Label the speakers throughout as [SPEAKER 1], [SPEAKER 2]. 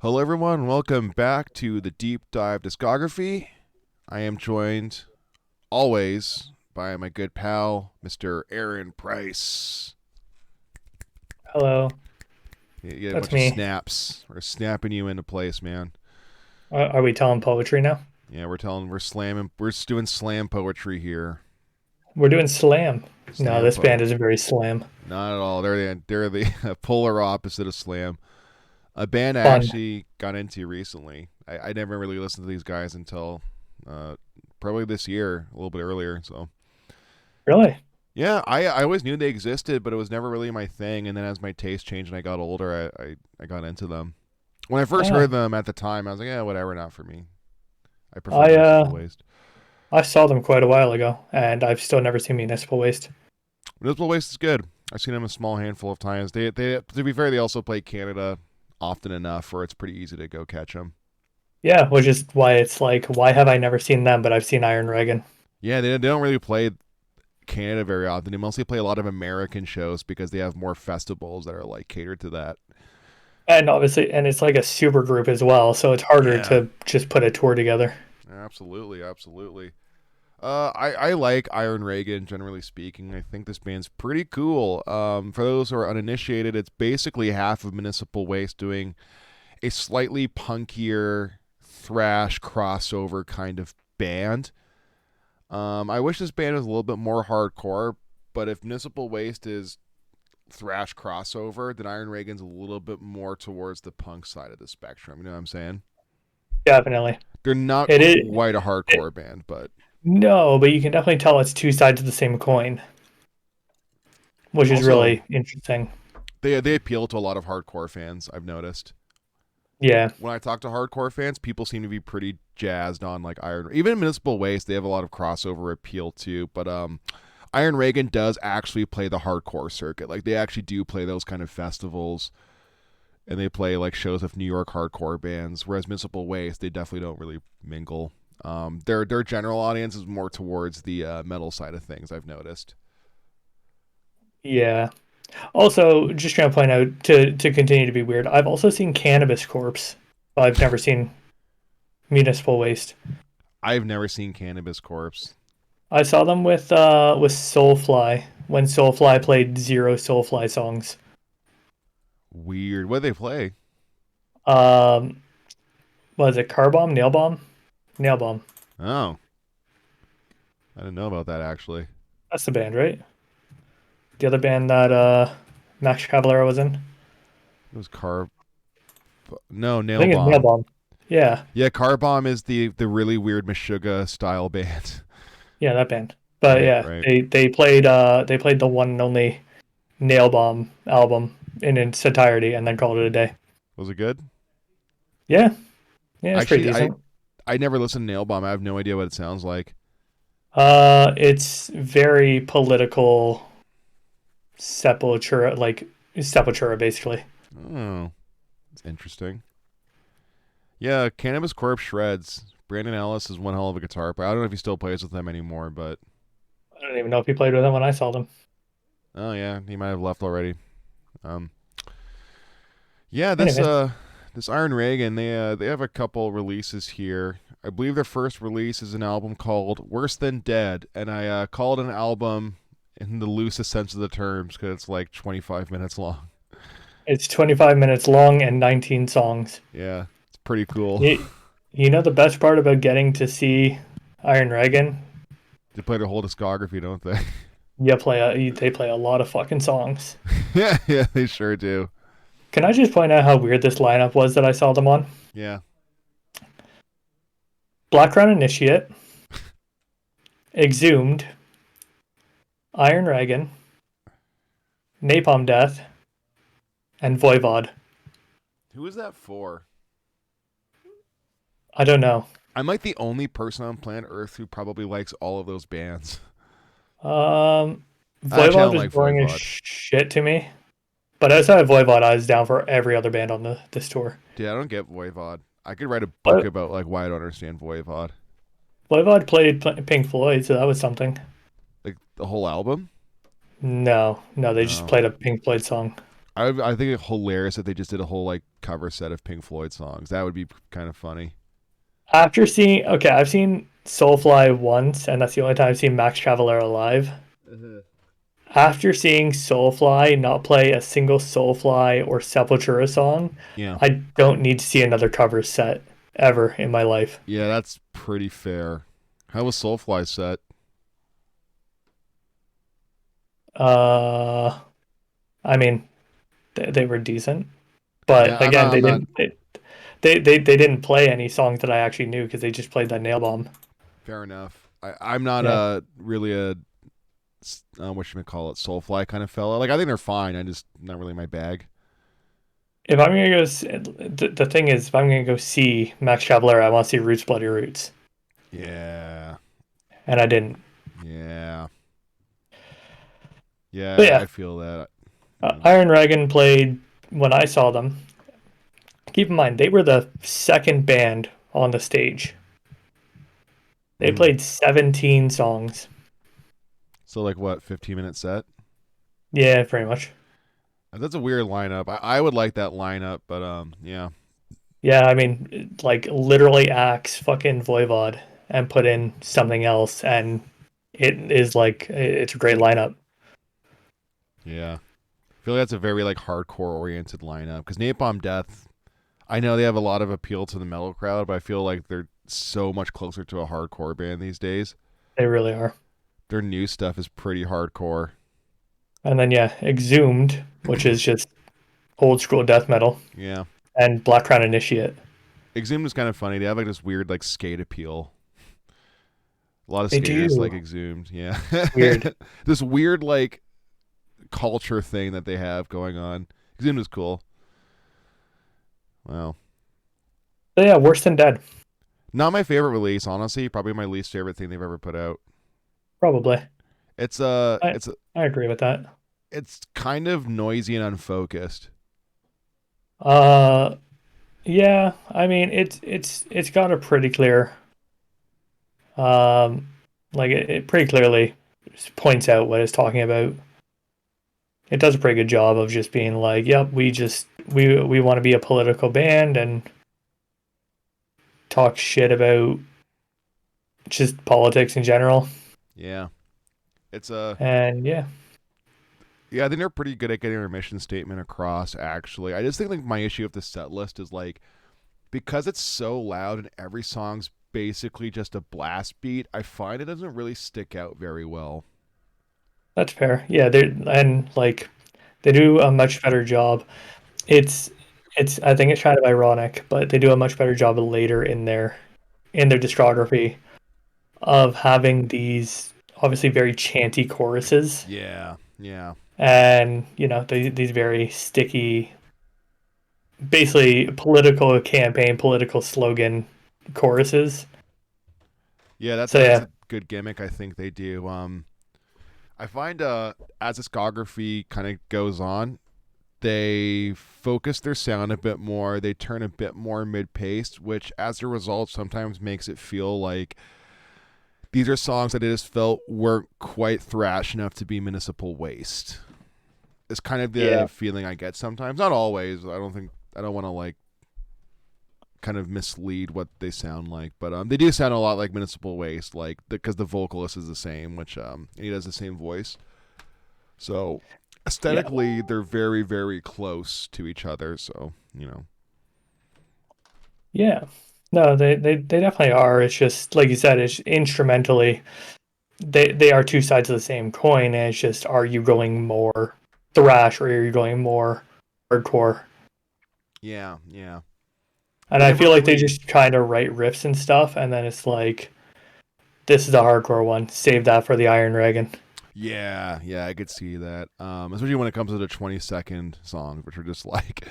[SPEAKER 1] Hello, everyone. Welcome back to the Deep Dive Discography. I am joined always by my good pal, Mr. Aaron Price.
[SPEAKER 2] Hello,
[SPEAKER 1] You get a
[SPEAKER 2] that's
[SPEAKER 1] bunch of
[SPEAKER 2] me.
[SPEAKER 1] snaps. We're snapping you into place, man.
[SPEAKER 2] Are we telling poetry now?
[SPEAKER 1] Yeah, we're slamming, we're just doing slam poetry here.
[SPEAKER 2] We're doing slam. No,
[SPEAKER 1] Slam
[SPEAKER 2] this band
[SPEAKER 1] po.
[SPEAKER 2] isn't very slam.
[SPEAKER 1] Not at all. They're the polar opposite of slam. A band I
[SPEAKER 2] Fun.
[SPEAKER 1] actually got into recently. I never really listened to these guys until uh, probably this year, a little bit earlier. So
[SPEAKER 2] Really?
[SPEAKER 1] yeah, I always knew they existed, but it was never really my thing. And then as my taste changed and I got older, I got into them. When I first
[SPEAKER 2] Ah,
[SPEAKER 1] heard them at the time, I was like, yeah, whatever, not for me. I prefer
[SPEAKER 2] I
[SPEAKER 1] Municipal Waste.
[SPEAKER 2] I saw them quite a while ago, and I've still never seen Municipal Waste.
[SPEAKER 1] Municipal Waste is good. I've seen them a small handful of times. They to be fair, they also play Canada often enough where it's pretty easy to go catch them.
[SPEAKER 2] Yeah, which is why it's like, why have I never seen them, but I've seen Iron Reagan.
[SPEAKER 1] Yeah, they don't really play Canada very often. They mostly play a lot of American shows because they have more festivals that are like catered to that.
[SPEAKER 2] And obviously, and it's like a super group as well, so it's harder
[SPEAKER 1] Yeah,
[SPEAKER 2] to just put a tour together.
[SPEAKER 1] absolutely, absolutely. I like Iron Reagan, generally speaking. I think this band's pretty cool. For those who are uninitiated, it's basically half of Municipal Waste doing a slightly punkier thrash crossover kind of band. I wish this band was a little bit more hardcore, but if Municipal Waste is thrash crossover, then Iron Reagan's a little bit more towards the punk side of the spectrum. You know what I'm saying?
[SPEAKER 2] Definitely.
[SPEAKER 1] They're not
[SPEAKER 2] It is.
[SPEAKER 1] quite a
[SPEAKER 2] It,
[SPEAKER 1] hardcore band, but
[SPEAKER 2] no, but you can definitely tell it's two sides of the same coin, which is
[SPEAKER 1] also
[SPEAKER 2] really interesting.
[SPEAKER 1] they appeal to a lot of hardcore fans. I've noticed.
[SPEAKER 2] Yeah.
[SPEAKER 1] When I talk to hardcore fans, people seem to be pretty jazzed on like Iron. Even Municipal Waste, they have a lot of crossover appeal too. But Iron Reagan does actually play the hardcore circuit. Like they actually do play those kind of festivals, and they play like shows with New York hardcore bands. Whereas Municipal Waste, they definitely don't really mingle. Their general audience is more towards the metal side of things. I've noticed.
[SPEAKER 2] Yeah. Also, just trying to point out to continue to be weird, I've also seen Cannabis Corpse. I've never seen Municipal Waste.
[SPEAKER 1] I've never seen Cannabis Corpse.
[SPEAKER 2] I saw them with Soulfly when Soulfly played zero Soulfly songs.
[SPEAKER 1] Weird. What do they play?
[SPEAKER 2] Um, was it Car Bomb? Nail Bomb? Nail Bomb.
[SPEAKER 1] Oh, I didn't know about that actually.
[SPEAKER 2] That's the band, right? The other band that Max Cavalera was in.
[SPEAKER 1] It was Car. No,
[SPEAKER 2] I
[SPEAKER 1] Nail
[SPEAKER 2] think it's Nail
[SPEAKER 1] Bomb.
[SPEAKER 2] Bomb. Yeah,
[SPEAKER 1] Yeah, Car Bomb is the really weird Meshuggah style band.
[SPEAKER 2] yeah, that band. But
[SPEAKER 1] Right,
[SPEAKER 2] yeah,
[SPEAKER 1] right.
[SPEAKER 2] they played the one and only Nail Bomb album in its entirety and then called it a day.
[SPEAKER 1] Was it good?
[SPEAKER 2] Yeah, yeah, it's pretty
[SPEAKER 1] Actually, I
[SPEAKER 2] decent.
[SPEAKER 1] I never listened to Nail Bomb. I have no idea what it sounds like.
[SPEAKER 2] It's very political Sepultura, like Sepultura, basically.
[SPEAKER 1] Oh, it's interesting. Yeah, Cannabis Corpse shreds. Brandon Ellis is one hell of a guitar player. I don't know if he still plays with them anymore, but
[SPEAKER 2] I don't even know if he played with them when I saw them.
[SPEAKER 1] oh yeah, he might have left already. Um, yeah,
[SPEAKER 2] Anyways,
[SPEAKER 1] this Iron Reagan, they have a couple releases here. I believe their first release is an album called Worse Than Dead, and I call it an album in the loosest sense of the terms because it's like 25 minutes long.
[SPEAKER 2] it's 25 minutes long and 19 songs.
[SPEAKER 1] Yeah, it's pretty cool.
[SPEAKER 2] You, you know the best part about getting to see Iron Reagan?
[SPEAKER 1] They play their whole discography, don't they?
[SPEAKER 2] They play a lot of fucking songs.
[SPEAKER 1] Yeah, yeah, they sure do.
[SPEAKER 2] Can I just point out how weird this lineup was that I saw them on?
[SPEAKER 1] Yeah.
[SPEAKER 2] Black Crown Initiate, Exhumed, Iron Reagan, Napalm Death, and Voivod.
[SPEAKER 1] Who is that for?
[SPEAKER 2] I don't know.
[SPEAKER 1] I'm like the only person on planet Earth who probably likes all of those bands.
[SPEAKER 2] Um,
[SPEAKER 1] Actually, I
[SPEAKER 2] Voivod
[SPEAKER 1] don't
[SPEAKER 2] is
[SPEAKER 1] like
[SPEAKER 2] boring as
[SPEAKER 1] Voivod.
[SPEAKER 2] shit to me. But outside of Voivod, I was down for every other band on this tour.
[SPEAKER 1] Dude, I don't get Voivod. I could write a book
[SPEAKER 2] But
[SPEAKER 1] about like why I don't understand Voivod.
[SPEAKER 2] Voivod played Pink Floyd, so that was something.
[SPEAKER 1] Like the whole album?
[SPEAKER 2] No, no, they just
[SPEAKER 1] Oh.
[SPEAKER 2] played a Pink Floyd song.
[SPEAKER 1] I think it's hilarious that they just did a whole like cover set of Pink Floyd songs. That would be kind of funny.
[SPEAKER 2] After seeing, okay, I've seen Soulfly once, and that's the only time I've seen Max Cavalera live.
[SPEAKER 1] Uh-huh.
[SPEAKER 2] After seeing Soulfly not play a single Soulfly or Sepultura song,
[SPEAKER 1] Yeah.
[SPEAKER 2] I don't need to see another cover set ever in my life.
[SPEAKER 1] Yeah, that's pretty fair. How was Soulfly set?
[SPEAKER 2] Uh, I mean, they were decent,
[SPEAKER 1] Yeah,
[SPEAKER 2] but
[SPEAKER 1] I'm
[SPEAKER 2] again,
[SPEAKER 1] not.
[SPEAKER 2] they
[SPEAKER 1] I'm not.
[SPEAKER 2] didn't. They didn't play any songs that I actually knew because they just played that nail bomb.
[SPEAKER 1] Fair enough. I'm not
[SPEAKER 2] Yeah.
[SPEAKER 1] really a what you call it, Soulfly kind of fella. Like I think they're fine. I just not really my bag.
[SPEAKER 2] If I'm gonna go, the thing is, if I'm gonna go see Max Cavalera, I want to see Roots Bloody Roots,
[SPEAKER 1] Yeah.
[SPEAKER 2] and I didn't.
[SPEAKER 1] Yeah.
[SPEAKER 2] But
[SPEAKER 1] Yeah.
[SPEAKER 2] yeah,
[SPEAKER 1] I feel that. Yeah.
[SPEAKER 2] Iron Reagan played when I saw them. Keep in mind, they were the second band on the stage. They
[SPEAKER 1] Mm.
[SPEAKER 2] played 17 songs.
[SPEAKER 1] So like what, 15-minute set?
[SPEAKER 2] Yeah, pretty much.
[SPEAKER 1] That's a weird lineup. I would like that lineup, but yeah.
[SPEAKER 2] Yeah, I mean, like literally axe fucking Voivod and put in something else, and it is like it's a great lineup.
[SPEAKER 1] Yeah. I feel like that's a very like hardcore oriented lineup because Napalm Death. I know they have a lot of appeal to the metal crowd, but I feel like they're so much closer to a hardcore band these days.
[SPEAKER 2] They really are.
[SPEAKER 1] Their new stuff is pretty hardcore.
[SPEAKER 2] And then yeah, Exhumed, which is just old school death metal,
[SPEAKER 1] Yeah.
[SPEAKER 2] and Black Crown Initiate.
[SPEAKER 1] Exhumed is kind of funny. They have like this weird like skate appeal. A lot of
[SPEAKER 2] They
[SPEAKER 1] skaters like
[SPEAKER 2] do.
[SPEAKER 1] Exhumed. Yeah.
[SPEAKER 2] Weird.
[SPEAKER 1] This weird like culture thing that they have going on. Exhumed is cool. Wow.
[SPEAKER 2] But yeah, Worse Than Dead,
[SPEAKER 1] Not my favorite release, honestly. Probably my least favorite thing they've ever put out.
[SPEAKER 2] probably.
[SPEAKER 1] It's
[SPEAKER 2] I I agree with that.
[SPEAKER 1] it's kind of noisy and unfocused.
[SPEAKER 2] Uh, yeah, I mean it's got a pretty clear, um, like it pretty clearly points out what it's talking about. It does a pretty good job of just being like, yep, we want to be a political band and talk shit about just politics in general.
[SPEAKER 1] Yeah. It's a
[SPEAKER 2] And yeah,
[SPEAKER 1] Yeah, I think they're pretty good at getting their mission statement across. Actually, I just think like my issue with the set list is like because it's so loud and every song's basically just a blast beat. I find it doesn't really stick out very well.
[SPEAKER 2] that's fair. Yeah, they and like they do a much better job. It's it's I think it's kind of ironic, but they do a much better job later in their discography of having these obviously very chanty choruses
[SPEAKER 1] Yeah, yeah,
[SPEAKER 2] and these very sticky, basically political campaign, political slogan choruses.
[SPEAKER 1] yeah.
[SPEAKER 2] So
[SPEAKER 1] That's
[SPEAKER 2] yeah,
[SPEAKER 1] a good gimmick. I think they do. I find as discography kind of goes on, they focus their sound a bit more. They turn a bit more mid-paced, which as a result sometimes makes it feel like these are songs that I just felt weren't quite thrash enough to be Municipal Waste. It's kind of
[SPEAKER 2] yeah,
[SPEAKER 1] the feeling I get sometimes. Not always. I don't want to like kind of mislead what they sound like, but they do sound a lot like Municipal Waste, like because the vocalist is the same, which and he does the same voice. So
[SPEAKER 2] yeah,
[SPEAKER 1] aesthetically, they're very very close to each other. So
[SPEAKER 2] yeah. No, they definitely are. It's just like you said, it's instrumentally they are two sides of the same coin, and it's just are you going more thrash or are you going more hardcore?
[SPEAKER 1] yeah, yeah.
[SPEAKER 2] And
[SPEAKER 1] They
[SPEAKER 2] I
[SPEAKER 1] never
[SPEAKER 2] feel like they
[SPEAKER 1] really.
[SPEAKER 2] just kind of write riffs and stuff, and then it's like this is a hardcore one. Save that for the Iron Reagan.
[SPEAKER 1] Yeah, yeah, I could see that. Especially when it comes to the 20-second songs, which are just like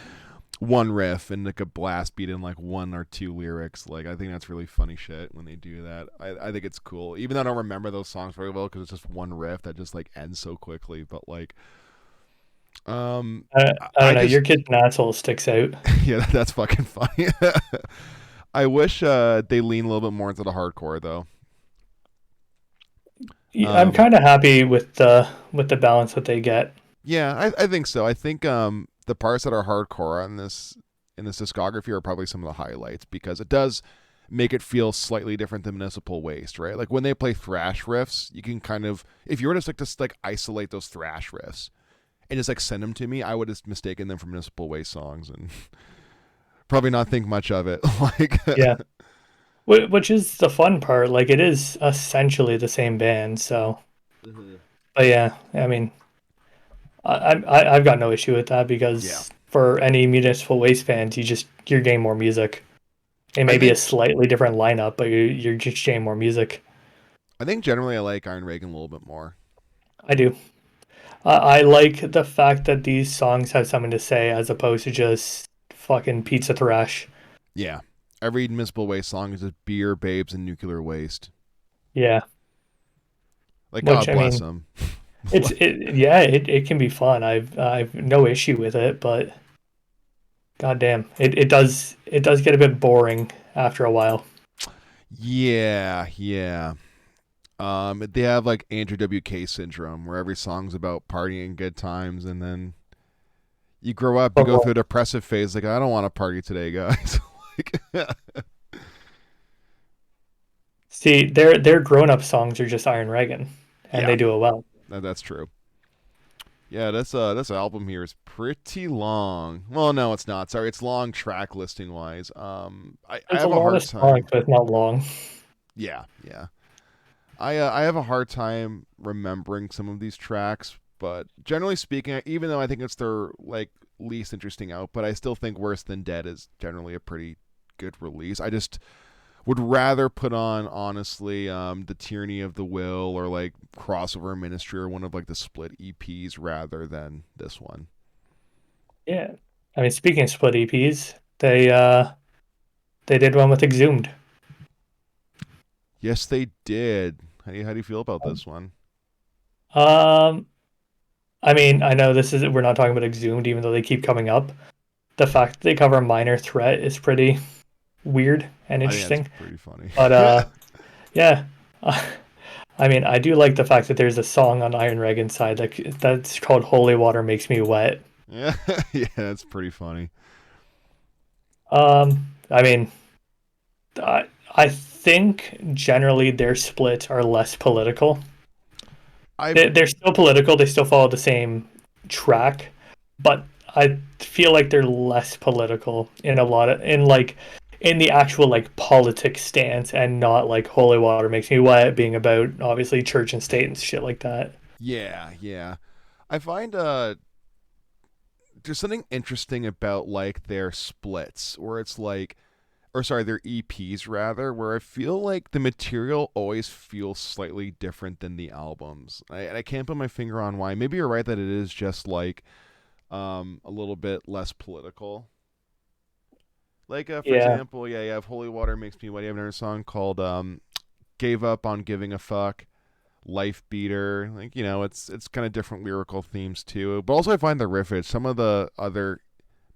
[SPEAKER 1] one riff and like a blast beat in like one or two lyrics. Like I think that's really funny shit when they do that. I think it's cool, even though I don't remember those songs very well because it's just one riff that just like ends so quickly. But like, um,
[SPEAKER 2] I
[SPEAKER 1] I
[SPEAKER 2] don't know.
[SPEAKER 1] just
[SPEAKER 2] Your kid's an asshole sticks out.
[SPEAKER 1] yeah, that's fucking funny. I wish they lean a little bit more into the hardcore though.
[SPEAKER 2] I'm
[SPEAKER 1] Um,
[SPEAKER 2] kind of happy with the balance that they get.
[SPEAKER 1] yeah, I think so. I think the parts that are hardcore on this in this discography are probably some of the highlights because it does make it feel slightly different than Municipal Waste, right? Like when they play thrash riffs, you can kind of, if you were to just like isolate those thrash riffs and just like send them to me, I would have mistaken them for Municipal Waste songs and probably not think much of it. Like,
[SPEAKER 2] Yeah. Which is the fun part. Like it is essentially the same band. So,
[SPEAKER 1] Mhm.
[SPEAKER 2] but yeah, I mean, I've got no issue with that
[SPEAKER 1] Yeah,
[SPEAKER 2] because for any Municipal Waste fans, you're getting more music. It
[SPEAKER 1] I
[SPEAKER 2] may be a
[SPEAKER 1] think
[SPEAKER 2] slightly different lineup, but you're just getting more music.
[SPEAKER 1] I think generally I like Iron Reagan a little bit more.
[SPEAKER 2] I do. I like the fact that these songs have something to say as opposed to just fucking pizza thrash.
[SPEAKER 1] Yeah, every Municipal Waste song is just beer, babes, and nuclear waste.
[SPEAKER 2] Yeah,
[SPEAKER 1] Like
[SPEAKER 2] which
[SPEAKER 1] God
[SPEAKER 2] I
[SPEAKER 1] bless
[SPEAKER 2] mean,
[SPEAKER 1] them.
[SPEAKER 2] it can be fun. I've no issue with it, but goddamn, it does get a bit boring after a while.
[SPEAKER 1] Yeah, yeah. They have like Andrew WK syndrome, where every song's about partying, good times, and then you grow up, you
[SPEAKER 2] But
[SPEAKER 1] go
[SPEAKER 2] well,
[SPEAKER 1] through a depressive phase. Like I don't want to party today, guys. Like,
[SPEAKER 2] see, their grown up songs are just Iron Reagan, and
[SPEAKER 1] yeah,
[SPEAKER 2] they do it well.
[SPEAKER 1] that's true. Yeah, this album here is pretty long. Well, no, it's not. Sorry, it's long track listing wise. I
[SPEAKER 2] There's a
[SPEAKER 1] have a
[SPEAKER 2] lot of
[SPEAKER 1] hard
[SPEAKER 2] songs,
[SPEAKER 1] time.
[SPEAKER 2] but it's not long.
[SPEAKER 1] Yeah, yeah. I have a hard time remembering some of these tracks, but generally speaking, even though I think it's their like least interesting output, I still think Worse Than Dead is generally a pretty good release. I just would rather put on honestly the Tyranny of the Will or like Crossover Ministry or one of like the split EPs rather than this one.
[SPEAKER 2] Yeah, I mean, speaking of split EPs, they did one with Exhumed.
[SPEAKER 1] Yes, they did. How do you feel about this one?
[SPEAKER 2] Um, I mean, I know this is we're not talking about Exhumed, even though they keep coming up. The fact that they cover Minor Threat is pretty weird and
[SPEAKER 1] I think that's
[SPEAKER 2] interesting.
[SPEAKER 1] pretty funny.
[SPEAKER 2] But yeah, I mean, I do like the fact that there's a song on Iron Reagan's side that's called "Holy Water Makes Me Wet."
[SPEAKER 1] Yeah, yeah, that's pretty funny.
[SPEAKER 2] I mean, I think generally their splits are less political.
[SPEAKER 1] I
[SPEAKER 2] They're still political. They still follow the same track, but I feel like they're less political in a lot of in the actual like politics stance, and not like "Holy Water Makes Me Wet" being about obviously church and state and shit like that.
[SPEAKER 1] yeah, yeah. I find there's something interesting about like their splits where it's like or sorry, their EPs rather, where I feel like the material always feels slightly different than the albums. And I can't put my finger on why. Maybe you're right that it is just like a little bit less political. Like for
[SPEAKER 2] Yeah,
[SPEAKER 1] example, yeah, you have Holy Water Makes Me Wet. You have another song called Gave Up on Giving a Fuck. Life Beater, like it's kind of different lyrical themes too. But also, I find the riffage. Some of the other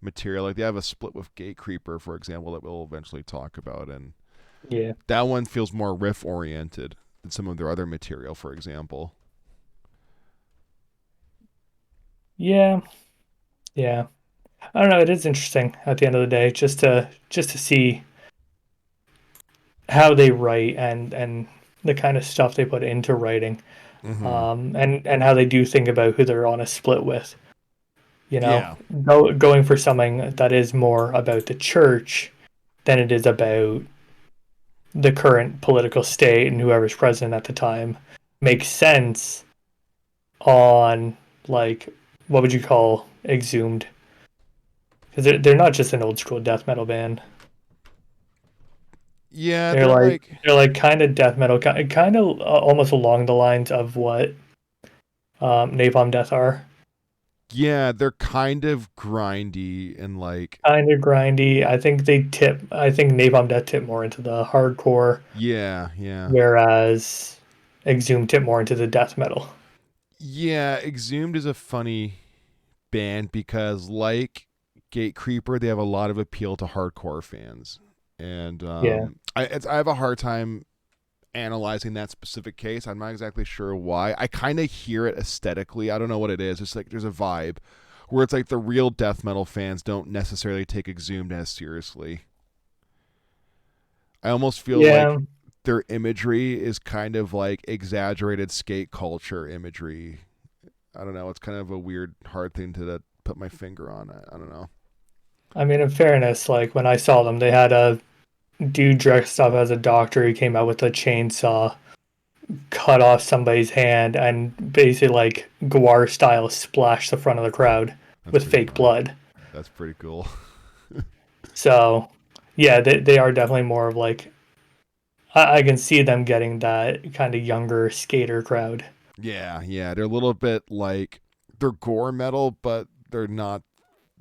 [SPEAKER 1] material, like they have a split with Gatecreeper, for example, that we'll eventually talk about, and
[SPEAKER 2] yeah,
[SPEAKER 1] that one feels more riff oriented than some of their other material, for example.
[SPEAKER 2] yeah, yeah. I don't know. It is interesting at the end of the day, just to see how they write and the kind of stuff they put into writing,
[SPEAKER 1] Mm-hmm.
[SPEAKER 2] and how they do think about who they're on a split with. You know,
[SPEAKER 1] Yeah.
[SPEAKER 2] going for something that is more about the church than it is about the current political state and whoever's president at the time makes sense on like what would you call Exhumed, because they're not just an old school death metal band.
[SPEAKER 1] Yeah,
[SPEAKER 2] They're
[SPEAKER 1] they're
[SPEAKER 2] like
[SPEAKER 1] like
[SPEAKER 2] they're like kind of death metal, kind of almost along the lines of what Napalm Death are.
[SPEAKER 1] yeah, they're kind of grindy and like
[SPEAKER 2] Kind of grindy. I think they tip. I think Napalm Death tip more into the hardcore,
[SPEAKER 1] yeah, yeah.
[SPEAKER 2] whereas Exhumed tip more into the death metal.
[SPEAKER 1] Yeah, Exhumed is a funny band because like Gatecreeper, they have a lot of appeal to hardcore fans. And
[SPEAKER 2] Yeah,
[SPEAKER 1] I have a hard time analyzing that specific case. I'm not exactly sure why. I kind of hear it aesthetically. I don't know what it is. It's like there's a vibe where it's like the real death metal fans don't necessarily take Exhumed as seriously. I almost feel like
[SPEAKER 2] Yeah,
[SPEAKER 1] their imagery is kind of like exaggerated skate culture imagery. I don't know. It's kind of a weird, hard thing to put my finger on. I don't know.
[SPEAKER 2] I mean, in fairness, like when I saw them, they had a dude dressed up as a doctor. He came out with a chainsaw, cut off somebody's hand, and basically like Guar style splashed the front of the crowd
[SPEAKER 1] That's
[SPEAKER 2] with
[SPEAKER 1] pretty
[SPEAKER 2] fake
[SPEAKER 1] funny.
[SPEAKER 2] blood.
[SPEAKER 1] That's pretty cool.
[SPEAKER 2] So, yeah, they are definitely more of like I can see them getting that kind of younger skater crowd.
[SPEAKER 1] Yeah, yeah. They're a little bit like they're gore metal, but they're not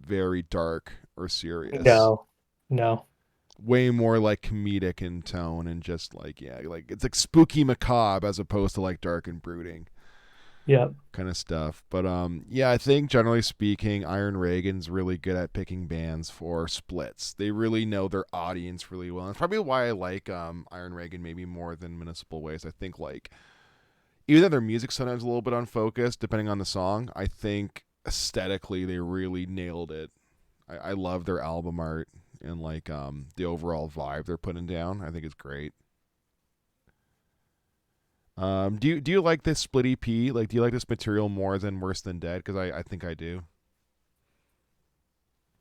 [SPEAKER 1] very dark or serious.
[SPEAKER 2] No, no,
[SPEAKER 1] Way more like comedic in tone and just like yeah, like it's like spooky macabre as opposed to like dark and brooding
[SPEAKER 2] yeah,
[SPEAKER 1] kind of stuff. But yeah, I think generally speaking, Iron Reagan's really good at picking bands for splits. They really know their audience really well. And it's probably why I like Iron Reagan maybe more than Municipal Waste. I think like even though their music's sometimes a little bit unfocused, depending on the song, I think aesthetically they really nailed it. I love their album art and like the overall vibe they're putting down. I think it's great. Do you like this split EP? Like, do you like this material more than Worse Than Dead? Because I think I do.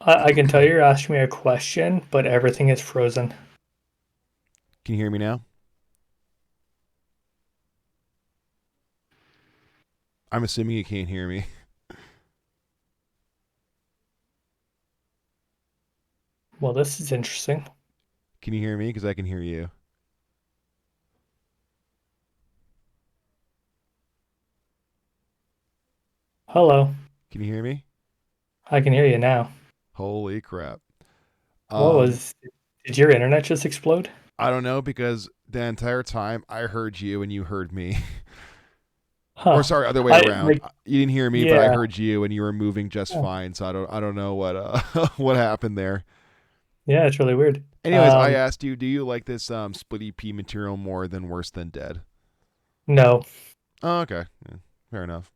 [SPEAKER 2] I can tell you're asking me a question, but everything is frozen.
[SPEAKER 1] Can you hear me now? I'm assuming you can't hear me.
[SPEAKER 2] Well, this is interesting.
[SPEAKER 1] Can you hear me? Because I can hear you.
[SPEAKER 2] Hello,
[SPEAKER 1] Can you hear me?
[SPEAKER 2] I can hear you now.
[SPEAKER 1] Holy crap.
[SPEAKER 2] What
[SPEAKER 1] Um,
[SPEAKER 2] was? Did your internet just explode?
[SPEAKER 1] I don't know because the entire time I heard you and you heard me. Or
[SPEAKER 2] Huh.
[SPEAKER 1] sorry, other way
[SPEAKER 2] I
[SPEAKER 1] around.
[SPEAKER 2] like
[SPEAKER 1] You didn't hear me, but I
[SPEAKER 2] yeah.
[SPEAKER 1] heard you and you were moving just
[SPEAKER 2] Huh.
[SPEAKER 1] fine. So I don't know what what happened there.
[SPEAKER 2] Yeah, it's really weird.
[SPEAKER 1] Anyways, I asked you, do you like this split EP material more than Worse Than Dead?
[SPEAKER 2] No,
[SPEAKER 1] Oh, okay. Yeah, fair enough.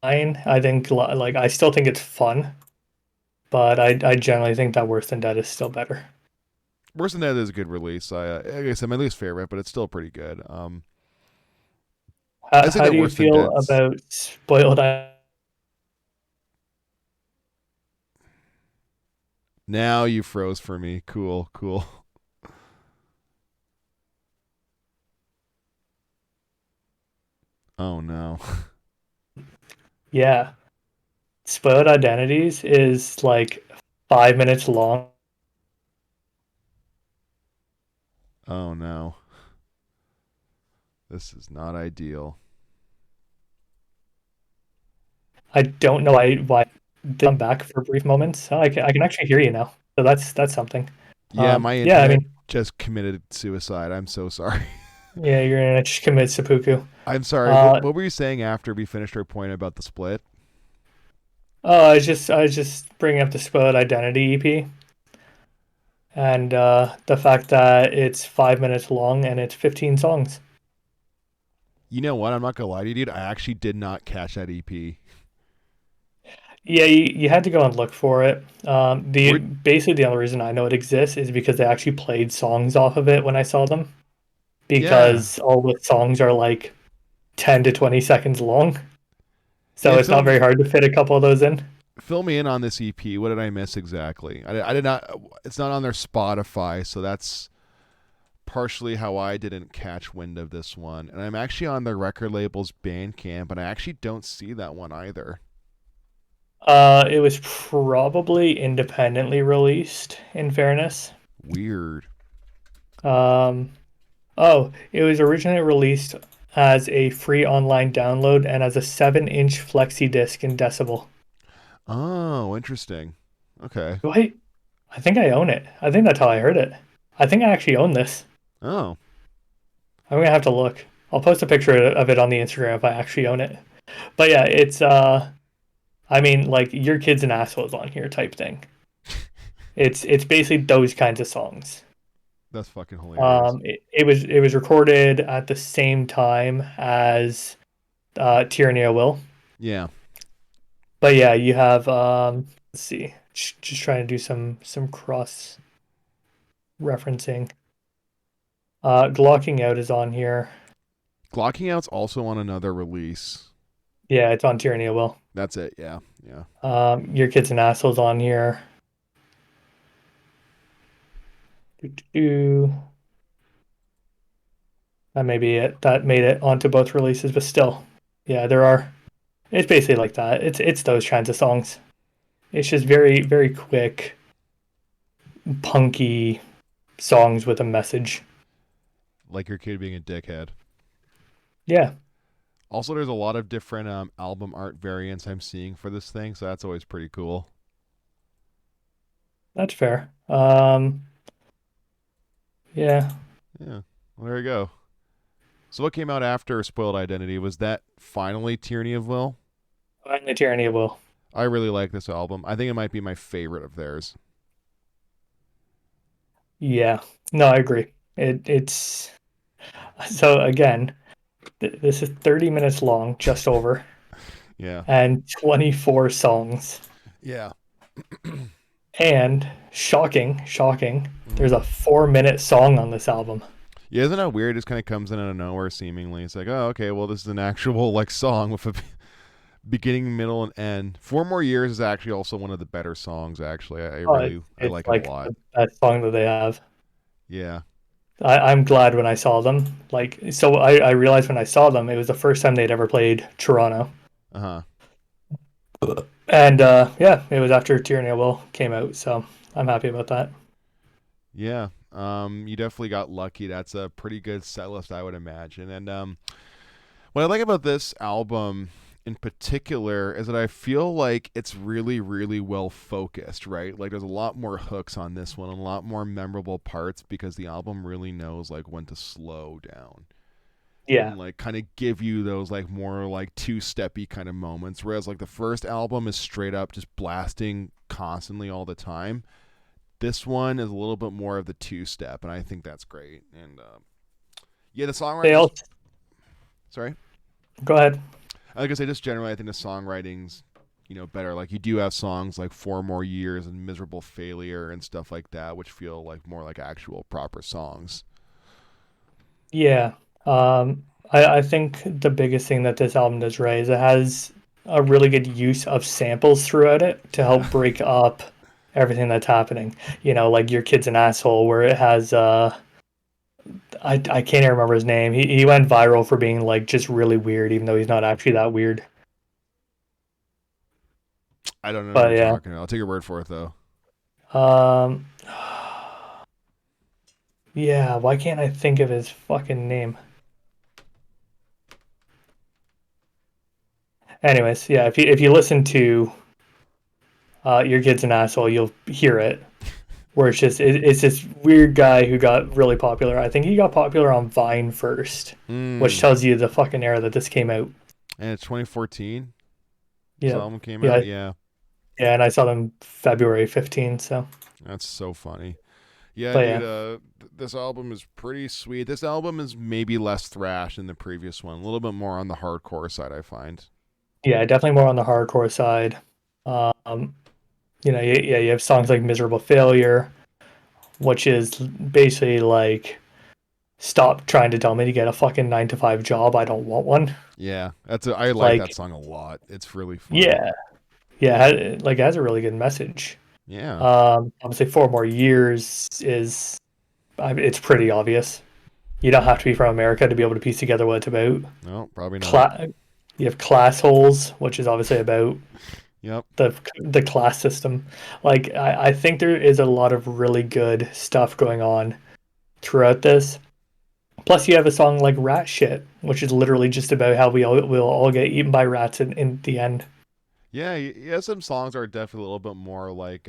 [SPEAKER 2] mine. I think like I still think it's fun, but I generally think that Worse Than Dead is still better.
[SPEAKER 1] Worse Than Dead is a good release. Like I said, my least favorite, but it's still pretty good. I think
[SPEAKER 2] How
[SPEAKER 1] that
[SPEAKER 2] do you
[SPEAKER 1] Worse Than
[SPEAKER 2] feel
[SPEAKER 1] Dead's
[SPEAKER 2] about spoiled?
[SPEAKER 1] now you froze for me. Cool, cool. Oh no.
[SPEAKER 2] Yeah, spoiled identities is like 5 minutes long.
[SPEAKER 1] Oh no. This is not ideal.
[SPEAKER 2] I don't know why they come back for brief moments. Oh, I can actually hear you now, so that's something.
[SPEAKER 1] Yeah, my
[SPEAKER 2] Yeah, I
[SPEAKER 1] internet
[SPEAKER 2] mean,
[SPEAKER 1] just committed suicide. I'm so sorry.
[SPEAKER 2] yeah, you're gonna just commit seppuku.
[SPEAKER 1] I'm sorry. What
[SPEAKER 2] Uh,
[SPEAKER 1] what were you saying after we finished our point about the split?
[SPEAKER 2] oh, I was just bringing up the spoiled identity EP and the fact that it's 5 minutes long and it's 15 songs.
[SPEAKER 1] You know what? I'm not gonna lie to you, dude. I actually did not catch that EP.
[SPEAKER 2] Yeah, you had to go and look for it. The
[SPEAKER 1] We're
[SPEAKER 2] basically the only reason I know it exists is because they actually played songs off of it when I saw them.
[SPEAKER 1] yeah,
[SPEAKER 2] Because all the songs are like 10 to 20 seconds long, so
[SPEAKER 1] yeah.
[SPEAKER 2] it's not very hard to fit a couple of those in.
[SPEAKER 1] Fill me in on this EP. What did I miss exactly? I did not. It's not on their Spotify, so that's partially how I didn't catch wind of this one. And I'm actually on their record label's Bandcamp, and I actually don't see that one either.
[SPEAKER 2] It was probably independently released, in fairness.
[SPEAKER 1] Weird.
[SPEAKER 2] Um, oh, it was originally released as a free online download and as a 7-inch flexi disc in Decibel.
[SPEAKER 1] Oh, interesting. Okay.
[SPEAKER 2] Wait, I think I own it. I think that's how I heard it. I think I actually own this.
[SPEAKER 1] Oh,
[SPEAKER 2] I'm gonna have to look. I'll post a picture of it on the Instagram if I actually own it. But yeah, it's I mean like your kid's an asshole's on here type thing. It's basically those kinds of songs.
[SPEAKER 1] that's fucking hilarious.
[SPEAKER 2] It was recorded at the same time as Tyranny at Will,
[SPEAKER 1] Yeah.
[SPEAKER 2] But yeah, you have let's see. Just trying to do some cross referencing. Glocking Out is on here.
[SPEAKER 1] Glocking Out's also on another release.
[SPEAKER 2] Yeah, it's on Tyranny of Will.
[SPEAKER 1] That's it. Yeah, yeah.
[SPEAKER 2] Your Kid's an Asshole's on here. Doo-doo-doo. That may be it. That made it onto both releases, but still, yeah, there are. It's basically like that. It's those kinds of songs. It's just very very quick, punky songs with a message.
[SPEAKER 1] Like your kid being a dickhead.
[SPEAKER 2] Yeah,
[SPEAKER 1] Also, there's a lot of different album art variants I'm seeing for this thing, so that's always pretty cool.
[SPEAKER 2] that's fair. Yeah,
[SPEAKER 1] Yeah. Well, there you go. So what came out after Spoiled Identity? Was that finally Tyranny of Will?
[SPEAKER 2] finally Tyranny of Will.
[SPEAKER 1] I really like this album. I think it might be my favorite of theirs.
[SPEAKER 2] Yeah, no, I agree. It's so again, this is 30 minutes long, just over,
[SPEAKER 1] Yeah.
[SPEAKER 2] and 24 songs.
[SPEAKER 1] Yeah.
[SPEAKER 2] And shocking, there's
[SPEAKER 1] Mm.
[SPEAKER 2] a 4-minute song on this album.
[SPEAKER 1] Yeah, isn't that weird? It just kind of comes in out of nowhere, seemingly. It's like, oh, okay, well, this is an actual like song with a beginning, middle, and end. Four More Years is actually also one of the better songs. Actually,
[SPEAKER 2] Oh,
[SPEAKER 1] I
[SPEAKER 2] it's
[SPEAKER 1] like it a
[SPEAKER 2] like
[SPEAKER 1] lot.
[SPEAKER 2] the best song that they have.
[SPEAKER 1] Yeah.
[SPEAKER 2] I'm glad when I saw them. Like, so I realized when I saw them, it was the first time they'd ever played Toronto.
[SPEAKER 1] Uh huh.
[SPEAKER 2] And yeah, it was after Tyranny of Will came out, so I'm happy about that.
[SPEAKER 1] Yeah. You definitely got lucky. That's a pretty good set list, I would imagine. And what I like about this album in particular is that I feel like it's really, really well focused, right? Like there's a lot more hooks on this one, and a lot more memorable parts because the album really knows like when to slow down
[SPEAKER 2] Yeah,
[SPEAKER 1] and like kind of give you those like more like two-steppy kind of moments. Whereas like the first album is straight up just blasting constantly all the time. This one is a little bit more of the two-step, and I think that's great. And yeah, the
[SPEAKER 2] they
[SPEAKER 1] songwriting's
[SPEAKER 2] all
[SPEAKER 1] sorry.
[SPEAKER 2] go ahead.
[SPEAKER 1] Like I say, just generally, I think the songwriting's better. Like you do have songs like Four More Years and Miserable Failure and stuff like that, which feel like more like actual proper songs.
[SPEAKER 2] Yeah, I think the biggest thing that this album does right is it has a really good use of samples throughout it to
[SPEAKER 1] Yeah.
[SPEAKER 2] help break up everything that's happening. Like Your Kid's an Asshole, where it has I can't even remember his name. He went viral for being like just really weird, even though he's not actually that weird.
[SPEAKER 1] I don't know who
[SPEAKER 2] But
[SPEAKER 1] you're
[SPEAKER 2] yeah,
[SPEAKER 1] talking about. I'll take your word for it though.
[SPEAKER 2] um, yeah. Why can't I think of his fucking name? Anyways, yeah. If you listen to Your Kid's an Asshole, you'll hear it. Where it's this weird guy who got really popular. I think he got popular on Vine first, which
[SPEAKER 1] Mm.
[SPEAKER 2] tells you the fucking era that this came out.
[SPEAKER 1] And it's 2014. This
[SPEAKER 2] Yeah,
[SPEAKER 1] album came
[SPEAKER 2] yeah,
[SPEAKER 1] out. Yeah,
[SPEAKER 2] yeah. And I saw them February 15th. So,
[SPEAKER 1] that's so funny. Yeah,
[SPEAKER 2] but
[SPEAKER 1] dude.
[SPEAKER 2] yeah,
[SPEAKER 1] This album is pretty sweet. This album is maybe less thrash than the previous one. A little bit more on the hardcore side, I find.
[SPEAKER 2] yeah, definitely more on the hardcore side. Um, yeah, you have songs like Miserable Failure, which is basically like, stop trying to tell me to get a fucking 9 to 5 job. I don't want one.
[SPEAKER 1] Yeah, I like that
[SPEAKER 2] Like,
[SPEAKER 1] song a lot. It's really fun.
[SPEAKER 2] yeah, yeah, like it has a really good message.
[SPEAKER 1] Yeah.
[SPEAKER 2] Obviously, 4 More Years is, it's pretty obvious. You don't have to be from America to be able to piece together what it's about.
[SPEAKER 1] No, probably not.
[SPEAKER 2] Cla- you have Class Holes, which is obviously about
[SPEAKER 1] Yep.
[SPEAKER 2] the class system. Like I think there is a lot of really good stuff going on throughout this. Plus, you have a song like "Rat Shit," which is literally just about how we'll all get eaten by rats in the end.
[SPEAKER 1] Yeah, yeah. Some songs are definitely a little bit more like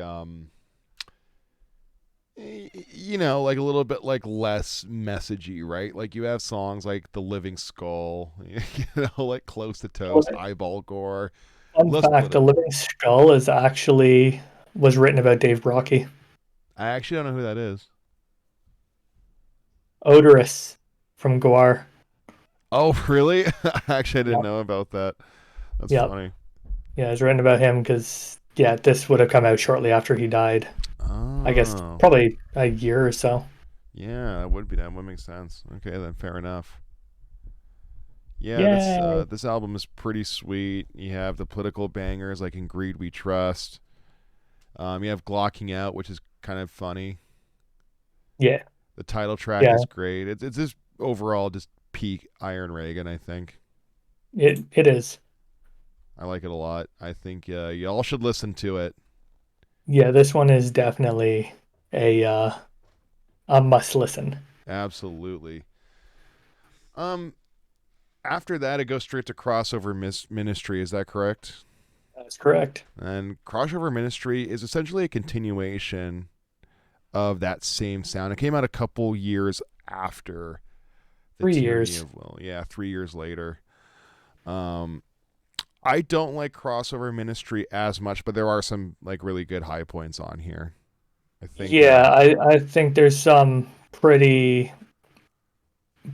[SPEAKER 1] like a little bit like less messagey, right? Like you have songs like "The Living Skull," like "Close to Toast," "Eyeball Gore,"
[SPEAKER 2] Fun
[SPEAKER 1] less
[SPEAKER 2] fact: "The
[SPEAKER 1] political.
[SPEAKER 2] Living Skull" is actually was written about Dave Brockie.
[SPEAKER 1] I actually don't know who that is.
[SPEAKER 2] Odorous from Guar.
[SPEAKER 1] Oh, really? Actually, I didn't
[SPEAKER 2] Yep.
[SPEAKER 1] know about that. That's
[SPEAKER 2] Yep.
[SPEAKER 1] funny.
[SPEAKER 2] Yeah, it's written about him because yeah, this would have come out shortly after he died. I guess
[SPEAKER 1] Oh,
[SPEAKER 2] probably a year or so.
[SPEAKER 1] yeah, that would be that would make sense. Okay, then fair enough. Yeah, this
[SPEAKER 2] Yay!
[SPEAKER 1] this album is pretty sweet. You have the political bangers like "In Greed We Trust." You have "Glocking Out," which is kind of funny.
[SPEAKER 2] Yeah,
[SPEAKER 1] The title track
[SPEAKER 2] yeah.
[SPEAKER 1] is great. It's just overall just peak Iron Reagan. I think
[SPEAKER 2] It is.
[SPEAKER 1] I like it a lot. I think you all should listen to it.
[SPEAKER 2] Yeah, this one is definitely a uh, a must listen.
[SPEAKER 1] Absolutely. Um, After that, it goes straight to Crossover Ministry. Is that correct?
[SPEAKER 2] That's correct.
[SPEAKER 1] And Crossover Ministry is essentially a continuation of that same sound. It came out a couple years after the
[SPEAKER 2] 3 years.
[SPEAKER 1] Tyranny of Will. Yeah, 3 years later. Um, I don't like Crossover Ministry as much, but there are some like really good high points on here. I think.
[SPEAKER 2] Yeah, I think there's some pretty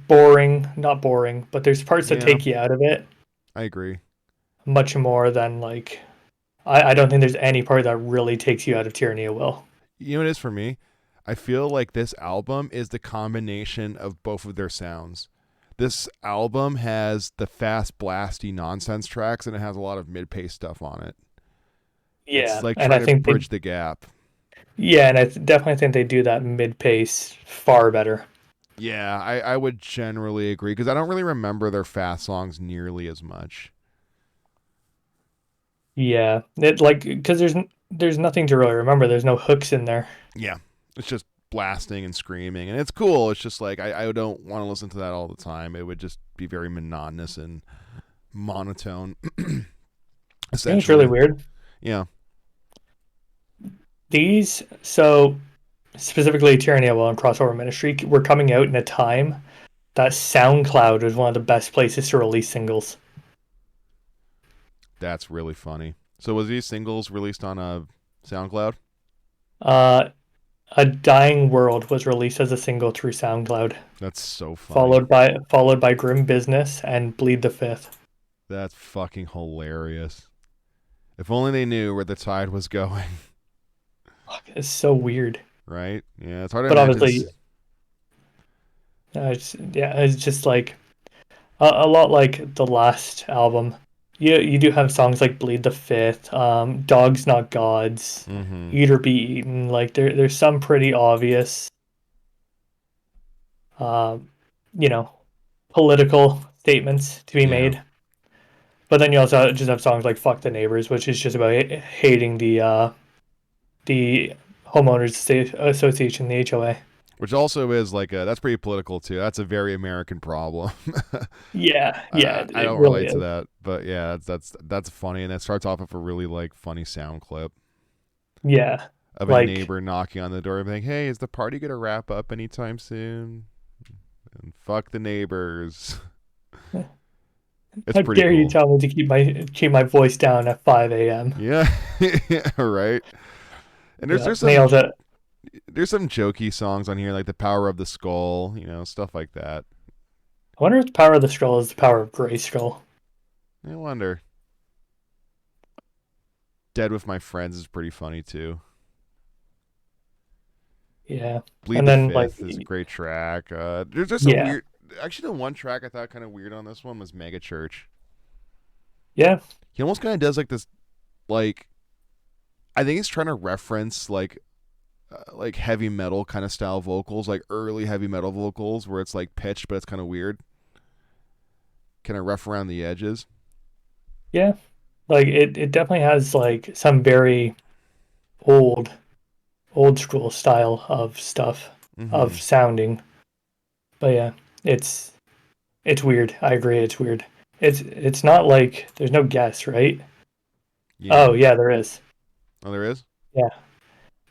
[SPEAKER 2] boring, not boring, but there's parts that
[SPEAKER 1] Yeah,
[SPEAKER 2] take you out of it
[SPEAKER 1] I agree.
[SPEAKER 2] much more than like I don't think there's any part that really takes you out of Tyranny of Will.
[SPEAKER 1] You know what it is for me? I feel like this album is the combination of both of their sounds. This album has the fast, blasty nonsense tracks, and it has a lot of mid-pace stuff on it. It's
[SPEAKER 2] Yeah,
[SPEAKER 1] like
[SPEAKER 2] and I
[SPEAKER 1] trying to
[SPEAKER 2] think they
[SPEAKER 1] bridge the gap.
[SPEAKER 2] yeah, and definitely think they do that mid pace far better.
[SPEAKER 1] Yeah, I would generally agree because I don't really remember their fast songs nearly as much.
[SPEAKER 2] Yeah, it like because there's nothing to really remember. There's no hooks in there.
[SPEAKER 1] Yeah, it's just blasting and screaming, and it's cool. It's just like I don't want to listen to that all the time. It would just be very monotonous and monotone,
[SPEAKER 2] I think it's really
[SPEAKER 1] essentially.
[SPEAKER 2] weird.
[SPEAKER 1] Yeah,
[SPEAKER 2] These so specifically Tyranny of Will and Crossover Ministry were coming out in a time that SoundCloud was one of the best places to release singles.
[SPEAKER 1] that's really funny. So was these singles released on a SoundCloud?
[SPEAKER 2] Uh, A Dying World was released as a single through SoundCloud,
[SPEAKER 1] That's so funny.
[SPEAKER 2] followed by Grim Business and Bleed the Fifth.
[SPEAKER 1] That's fucking hilarious. If only they knew where the tide was going,
[SPEAKER 2] Fuck, it's so weird.
[SPEAKER 1] right? Yeah, it's hard to
[SPEAKER 2] But
[SPEAKER 1] imagine.
[SPEAKER 2] obviously, it's just like a lot like the last album. You do have songs like Bleed the Fifth, Dogs Not Gods,
[SPEAKER 1] Mm-hmm.
[SPEAKER 2] Eat or Be Eaten. Like there's some pretty obvious, um, you know, political statements to be
[SPEAKER 1] Yeah.
[SPEAKER 2] made. But then you also just have songs like "Fuck the Neighbors," which is just about hating the homeowners association, the HOA.
[SPEAKER 1] Which also is like that's pretty political too. That's a very American problem.
[SPEAKER 2] Yeah, yeah,
[SPEAKER 1] I
[SPEAKER 2] it
[SPEAKER 1] don't
[SPEAKER 2] really
[SPEAKER 1] relate to
[SPEAKER 2] is.
[SPEAKER 1] that, but yeah, that's funny, and it starts off with a really like funny sound clip
[SPEAKER 2] Yeah,
[SPEAKER 1] of a
[SPEAKER 2] like
[SPEAKER 1] neighbor knocking on the door and being, "Hey, is the party gonna wrap up anytime soon?" And fuck the neighbors. It's
[SPEAKER 2] how
[SPEAKER 1] pretty
[SPEAKER 2] dare you
[SPEAKER 1] cool.
[SPEAKER 2] tell me to keep my voice down at 5 a.m.
[SPEAKER 1] Yeah, yeah, right. And
[SPEAKER 2] Yeah,
[SPEAKER 1] there's some
[SPEAKER 2] nailed it.
[SPEAKER 1] jokey songs on here like "The Power of the Skull," stuff like that.
[SPEAKER 2] I wonder if the power of the scroll is the power of Gray Skull.
[SPEAKER 1] I wonder. "Dead with My Friends" is pretty funny too.
[SPEAKER 2] Yeah,
[SPEAKER 1] "Bleed
[SPEAKER 2] and
[SPEAKER 1] the
[SPEAKER 2] then like
[SPEAKER 1] Fifth" is a great track. There's some
[SPEAKER 2] yeah,
[SPEAKER 1] weird. Actually, the one track I thought kind of weird on this one was "Mega Church."
[SPEAKER 2] yeah,
[SPEAKER 1] He almost kind of does like this, like I think he's trying to reference like heavy metal kind of style vocals, like early heavy metal vocals, where it's like pitched but it's kind of weird, kind of rough around the edges.
[SPEAKER 2] yeah. Like it definitely has like some very old old school style of stuff
[SPEAKER 1] Mm-hmm.
[SPEAKER 2] of sounding. But yeah, it's it's weird. I agree. It's weird. It's not like there's no guess, right?
[SPEAKER 1] Yeah.
[SPEAKER 2] Oh yeah, there is.
[SPEAKER 1] Oh, there is.
[SPEAKER 2] Yeah,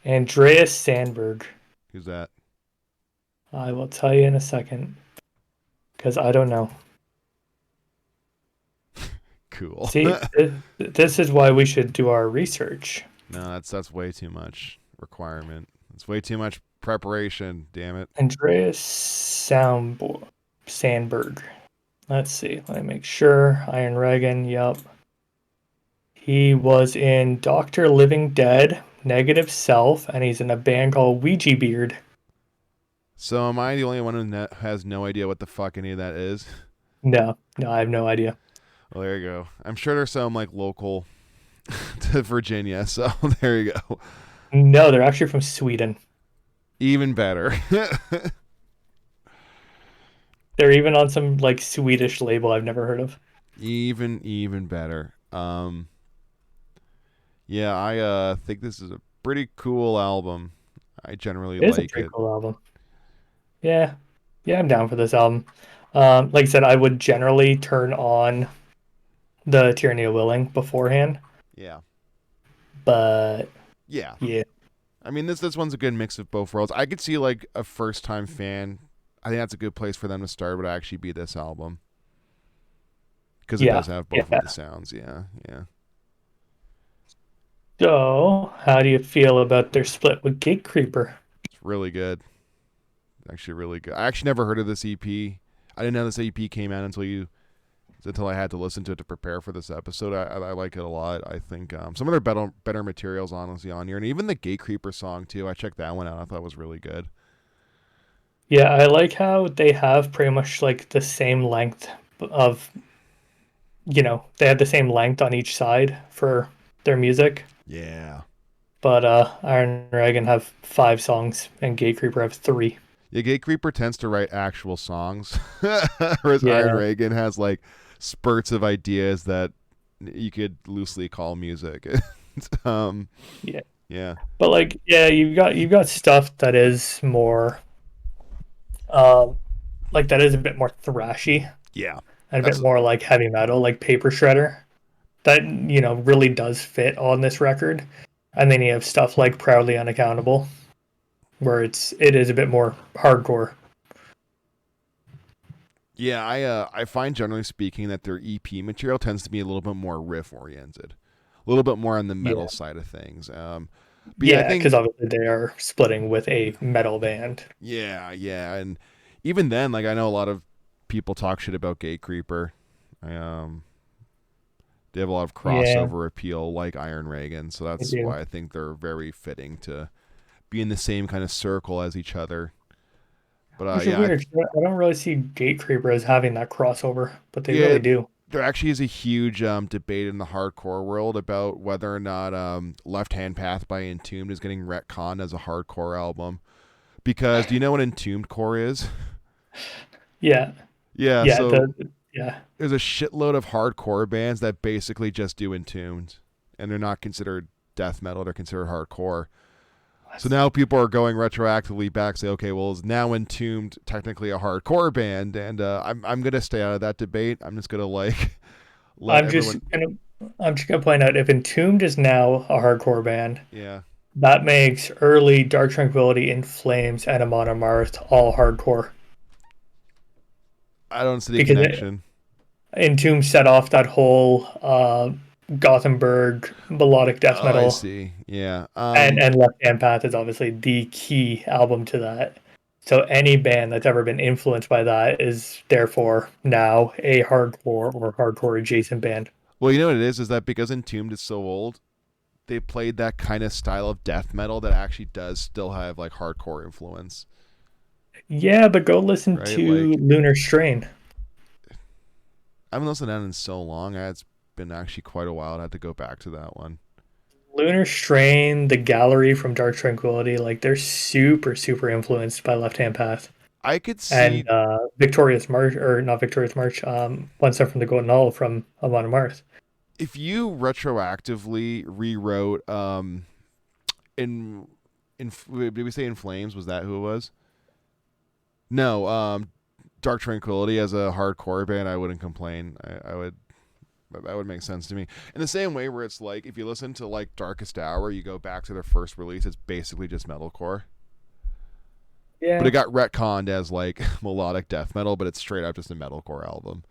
[SPEAKER 2] Andreas Sandberg.
[SPEAKER 1] Who's that?
[SPEAKER 2] I will tell you in a second because I don't know.
[SPEAKER 1] Cool.
[SPEAKER 2] See,
[SPEAKER 1] No,
[SPEAKER 2] this is why we should do our research.
[SPEAKER 1] that's way too much requirement. It's way too much preparation. Damn it.
[SPEAKER 2] Andreas Sandberg. Let's see. Let me make sure. Iron Reagan. Yup. He was in Doctor Living Dead, Negative Self, and he's in a band called Ouija Beard.
[SPEAKER 1] So am I the only one who has no idea what the fuck any of that is?
[SPEAKER 2] No, no, I have no idea.
[SPEAKER 1] Well, there you go. I'm sure there's some like local to Virginia, so there you go.
[SPEAKER 2] No, they're actually from Sweden.
[SPEAKER 1] Even better.
[SPEAKER 2] They're even on some like Swedish label I've never heard of.
[SPEAKER 1] even better. Yeah, I think this is a pretty cool album. I generally
[SPEAKER 2] It is a
[SPEAKER 1] like
[SPEAKER 2] pretty
[SPEAKER 1] it.
[SPEAKER 2] cool album. Yeah, yeah, I'm down for this album. Like I said, I would generally turn on the Tyranny of Willing beforehand,
[SPEAKER 1] Yeah.
[SPEAKER 2] but
[SPEAKER 1] Yeah.
[SPEAKER 2] yeah,
[SPEAKER 1] I mean this one's a good mix of both worlds. I could see like a first time fan. I think that's a good place for them to start. Would actually be this album because it
[SPEAKER 2] yeah,
[SPEAKER 1] does have both of
[SPEAKER 2] yeah.
[SPEAKER 1] the sounds. Yeah, yeah.
[SPEAKER 2] So, how do you feel about their split with Gatecreeper?
[SPEAKER 1] It's really good. Actually, really good. I actually never heard of this EP. I didn't know this EP came out until I had to listen to it to prepare for this episode. I like it a lot. I think some of their better materials honestly on here, and even the Gatecreeper song too. I checked that one out. I thought it was really good.
[SPEAKER 2] Yeah, I like how they have pretty much like the same length of, they have the same length on each side for their music.
[SPEAKER 1] Yeah.
[SPEAKER 2] But Iron Reagan have 5 songs and Gatecreeper have 3.
[SPEAKER 1] Yeah, Gatecreeper tends to write actual songs, whereas Iron
[SPEAKER 2] Yeah,
[SPEAKER 1] Reagan has like spurts of ideas that you could loosely call music. um,
[SPEAKER 2] yeah.
[SPEAKER 1] yeah,
[SPEAKER 2] But like, yeah, you've got stuff that is more, um, like that is a bit more thrashy
[SPEAKER 1] yeah.
[SPEAKER 2] and a bit
[SPEAKER 1] That's
[SPEAKER 2] more like heavy metal, like Paper Shredder. That really does fit on this record. And then you have stuff like Proudly Unaccountable, where it is a bit more hardcore.
[SPEAKER 1] yeah. I find generally speaking that their EP material tends to be a little bit more riff oriented, a little bit more on the metal
[SPEAKER 2] Yeah,
[SPEAKER 1] side of things. But yeah, I
[SPEAKER 2] yeah, because
[SPEAKER 1] think
[SPEAKER 2] obviously they are splitting with a metal band.
[SPEAKER 1] yeah, and even then, like I know a lot of people talk shit about Gatecreeper. Um, they have a lot of
[SPEAKER 2] Yeah,
[SPEAKER 1] crossover appeal, like Iron Reagan, so
[SPEAKER 2] they
[SPEAKER 1] that's
[SPEAKER 2] do.
[SPEAKER 1] why I think they're very fitting to be in the same kind of circle as each other. But
[SPEAKER 2] Which is
[SPEAKER 1] yeah,
[SPEAKER 2] weird. I don't really see Gatecreeper as having that crossover, but they
[SPEAKER 1] yeah,
[SPEAKER 2] really do.
[SPEAKER 1] there actually is a huge debate in the hardcore world about whether or not Left Hand Path by Entombed is getting retconned as a hardcore album. Because do you know what Entombed Core is?
[SPEAKER 2] Yeah,
[SPEAKER 1] Yeah,
[SPEAKER 2] yeah,
[SPEAKER 1] so
[SPEAKER 2] yeah.
[SPEAKER 1] there's a shitload of hardcore bands that basically just do Entombed, and they're not considered death metal; they're considered hardcore. So now people are going retroactively back, say, okay, well, is now Entombed technically a hardcore band? And I'm gonna stay out of that debate. I'm just gonna like let
[SPEAKER 2] I'm just
[SPEAKER 1] everyone.
[SPEAKER 2] gonna I'm just gonna point out if Entombed is now a hardcore band,
[SPEAKER 1] Yeah,
[SPEAKER 2] that makes early Dark Tranquility, In Flames, and Amon Amarth all hardcore
[SPEAKER 1] I don't see the
[SPEAKER 2] because
[SPEAKER 1] connection.
[SPEAKER 2] Entombed set off that whole Gothenburg melodic death
[SPEAKER 1] Oh, I
[SPEAKER 2] metal,
[SPEAKER 1] see. Yeah.
[SPEAKER 2] and Left Hand Path is obviously the key album to that. So any band that's ever been influenced by that is therefore now a hardcore or hardcore adjacent band.
[SPEAKER 1] Well, you know what it is that because Entombed is so old, they played that kind of style of death metal that actually does still have like hardcore influence,
[SPEAKER 2] Yeah, but go listen
[SPEAKER 1] right?
[SPEAKER 2] to
[SPEAKER 1] Like
[SPEAKER 2] Lunar Strain.
[SPEAKER 1] I haven't listened to that in so long. It's been actually quite a while. I had to go back to that one.
[SPEAKER 2] Lunar Strain, The Gallery from Dark Tranquility, like they're super, super influenced by Left Hand Path.
[SPEAKER 1] I could
[SPEAKER 2] And
[SPEAKER 1] see
[SPEAKER 2] Victorious March, or not Victorious March, One Step from the Golden Hall from Amon Amarth.
[SPEAKER 1] if you retroactively rewrote in did we say In Flames? Was that who it was? No, Dark Tranquility as a hardcore band, I wouldn't complain. I would that would make sense to me. In the same way where it's like if you listen to like Darkest Hour, you go back to their first release, it's basically just metalcore. But it
[SPEAKER 2] Yeah.
[SPEAKER 1] got retconned as like melodic death metal, but it's straight up just a metalcore album.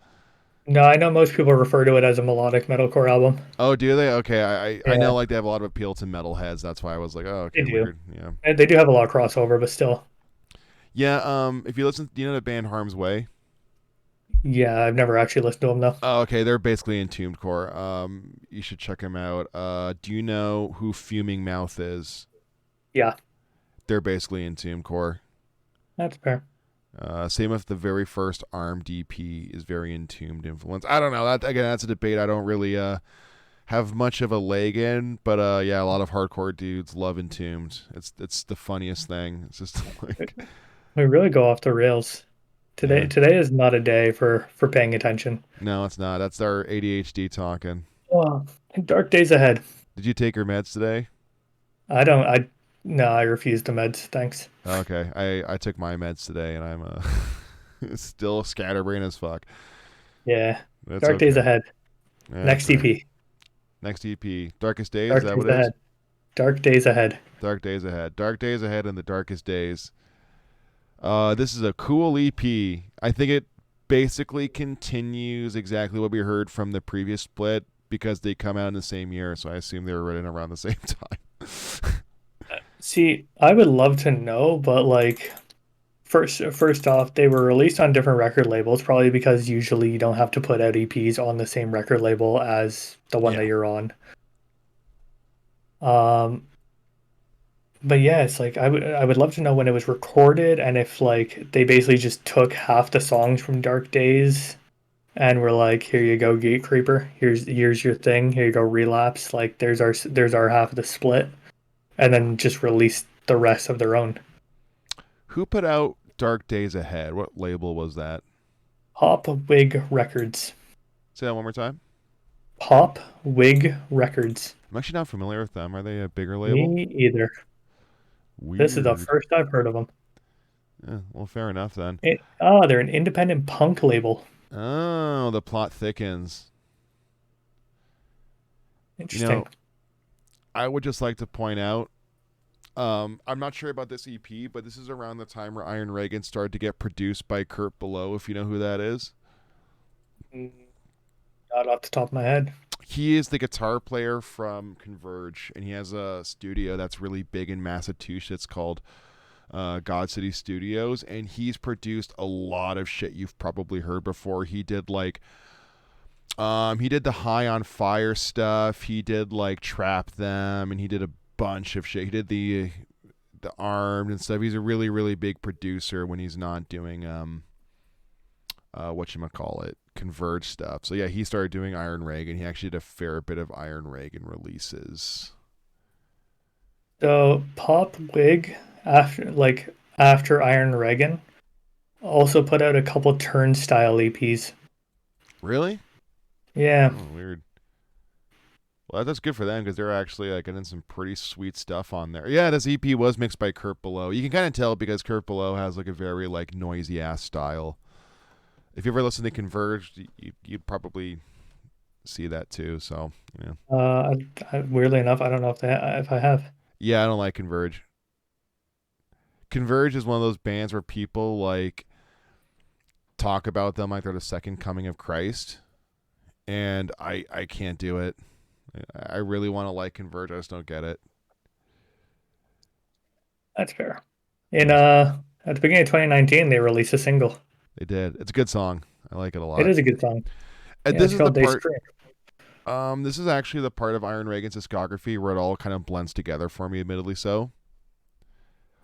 [SPEAKER 2] No, I know most people refer to it as a melodic metalcore album.
[SPEAKER 1] Oh, do they? Okay, I
[SPEAKER 2] Yeah,
[SPEAKER 1] know like they have a lot of appeal to metalheads. That's why I was like, oh,
[SPEAKER 2] they
[SPEAKER 1] okay,
[SPEAKER 2] do.
[SPEAKER 1] weird. Yeah,
[SPEAKER 2] And they do have a lot of crossover, but still.
[SPEAKER 1] yeah. If you listen, do you know the band Harm's Way?
[SPEAKER 2] Yeah, I've never actually listened to them though.
[SPEAKER 1] Oh, okay, they're basically Entombed Core. You should check them out. Do you know who Fuming Mouth is?
[SPEAKER 2] Yeah,
[SPEAKER 1] They're basically Entombed Core.
[SPEAKER 2] that's fair.
[SPEAKER 1] Same with the very first ARM DP is very Entombed influence. I don't know. That again, that's a debate I don't really have much of a leg in, but yeah, a lot of hardcore dudes love Entombed. It's the funniest thing. It's just like,
[SPEAKER 2] We really go off the rails.
[SPEAKER 1] yeah,
[SPEAKER 2] Today is not a day for paying attention.
[SPEAKER 1] no, it's not. That's our ADHD talking.
[SPEAKER 2] Oh, dark days ahead.
[SPEAKER 1] Did you take your meds today?
[SPEAKER 2] I don't. I No, I refuse the meds. Thanks.
[SPEAKER 1] Okay, I took my meds today, and I'm still scatterbrain as fuck.
[SPEAKER 2] Yeah,
[SPEAKER 1] That's
[SPEAKER 2] dark days
[SPEAKER 1] okay.
[SPEAKER 2] ahead.
[SPEAKER 1] That's
[SPEAKER 2] Next
[SPEAKER 1] right.
[SPEAKER 2] EP.
[SPEAKER 1] Next EP, Darkest Days. Is
[SPEAKER 2] Dark
[SPEAKER 1] that
[SPEAKER 2] days
[SPEAKER 1] what it is?
[SPEAKER 2] ahead. Dark days ahead.
[SPEAKER 1] Dark days ahead. Dark days ahead, and the darkest days. This is a cool EP. I think it basically continues exactly what we heard from the previous split because they come out in the same year, so I assume they were written around the same time.
[SPEAKER 2] See, I would love to know, but like first off, they were released on different record labels, probably because usually you don't have to put out EPs on the same record label as the one that
[SPEAKER 1] Yeah.
[SPEAKER 2] you're on. Um, but yeah, it's like I would love to know when it was recorded and if like they basically just took half the songs from Dark Days and were like, here you go, Gatecreeper. Here's your thing. Here you go, Relapse. Like there's our half of the split, and then just released the rest of their own.
[SPEAKER 1] Who put out Dark Days Ahead? What label was that?
[SPEAKER 2] Pop Wig Records.
[SPEAKER 1] Say that one more time.
[SPEAKER 2] Pop Wig Records.
[SPEAKER 1] I'm actually not familiar with them. Are they a bigger label?
[SPEAKER 2] Me either. This is the
[SPEAKER 1] Weird.
[SPEAKER 2] first I've heard of them.
[SPEAKER 1] Yeah, well, fair enough then.
[SPEAKER 2] They're an independent punk label.
[SPEAKER 1] Oh, the plot thickens. You
[SPEAKER 2] Interesting.
[SPEAKER 1] know, I would just like to point out I'm not sure about this EP, but this is around the time where Iron Reagan started to get produced by Kurt Below, if you know who that is.
[SPEAKER 2] Mm, Not off the top of my head.
[SPEAKER 1] He is the guitar player from Converge, and he has a studio that's really big in Massachusetts called God City Studios, and he's produced a lot of shit you've probably heard before. He did the High on Fire stuff. He did like Trap Them, and he did a bunch of shit. He did the Armed and stuff. He's a really really big producer when he's not doing whatchamacallit, Converge stuff. So yeah, he started doing Iron Reagan. He actually did a fair bit of Iron Reagan releases.
[SPEAKER 2] So Pop Wig after Iron Reagan also put out a couple Turnstile EPs.
[SPEAKER 1] Really?
[SPEAKER 2] Yeah.
[SPEAKER 1] Oh, weird. Well, that's good for them because they're actually like getting some pretty sweet stuff on there. Yeah, this EP was mixed by Kurt Below. You can kind of tell because Kurt Below has like a very like noisy ass style. If you ever listen to Converge, you'd probably see that too. So
[SPEAKER 2] Weirdly enough, I don't know if I have.
[SPEAKER 1] yeah, I don't like Converge. Converge is one of those bands where people like talk about them like they're the second coming of Christ, and I can't do it. I really want to like Converge, I just don't get it.
[SPEAKER 2] That's fair. In
[SPEAKER 1] Yes,
[SPEAKER 2] At the beginning of 2019, they released a single.
[SPEAKER 1] they did. It's a good song. I like it a
[SPEAKER 2] It
[SPEAKER 1] lot.
[SPEAKER 2] is a good song.
[SPEAKER 1] And
[SPEAKER 2] Yeah,
[SPEAKER 1] this
[SPEAKER 2] it's
[SPEAKER 1] is the
[SPEAKER 2] called Day
[SPEAKER 1] part.
[SPEAKER 2] Scream.
[SPEAKER 1] This is actually the part of Iron Reagan's discography where it all kind of blends together for me. Admittedly, so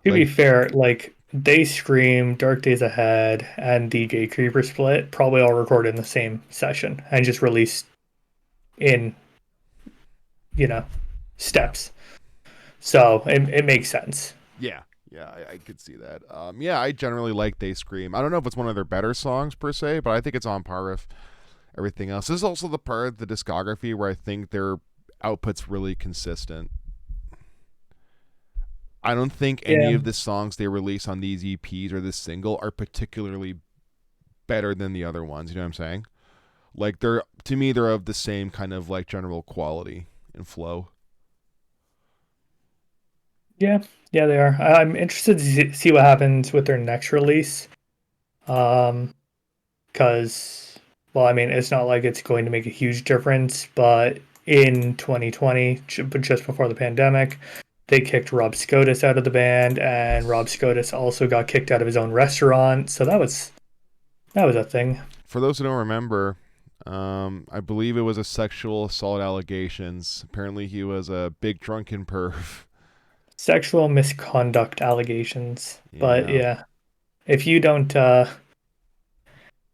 [SPEAKER 2] To be
[SPEAKER 1] like,
[SPEAKER 2] fair, like Day Scream, Dark Days Ahead, and the Gatecreeper split probably all recorded in the same session and just released in, you know, steps. So it makes sense.
[SPEAKER 1] yeah, yeah, I could see that. Yeah, I generally like They Scream. I don't know if it's one of their better songs per se, but I think it's on par with everything else. This is also the part of the discography where I think their output's really consistent. I don't think any
[SPEAKER 2] Yeah,
[SPEAKER 1] of the songs they release on these EPs or this single are particularly better than the other ones. You know what I'm saying? Like they're to me they're of the same kind of like general quality and flow.
[SPEAKER 2] yeah, yeah, they are. I'm interested to see what happens with their next release. Um, because, well, I mean, it's not like it's going to make a huge difference, but in 2020, but just before the pandemic, they kicked Rob Scotus out of the band, and Rob Scotus also got kicked out of his own restaurant. So that was a thing.
[SPEAKER 1] For those who don't remember, I believe it was a sexual assault allegations. Apparently, he was a big drunken perv.
[SPEAKER 2] Sexual misconduct allegations. But
[SPEAKER 1] Yeah.
[SPEAKER 2] yeah, if you don't,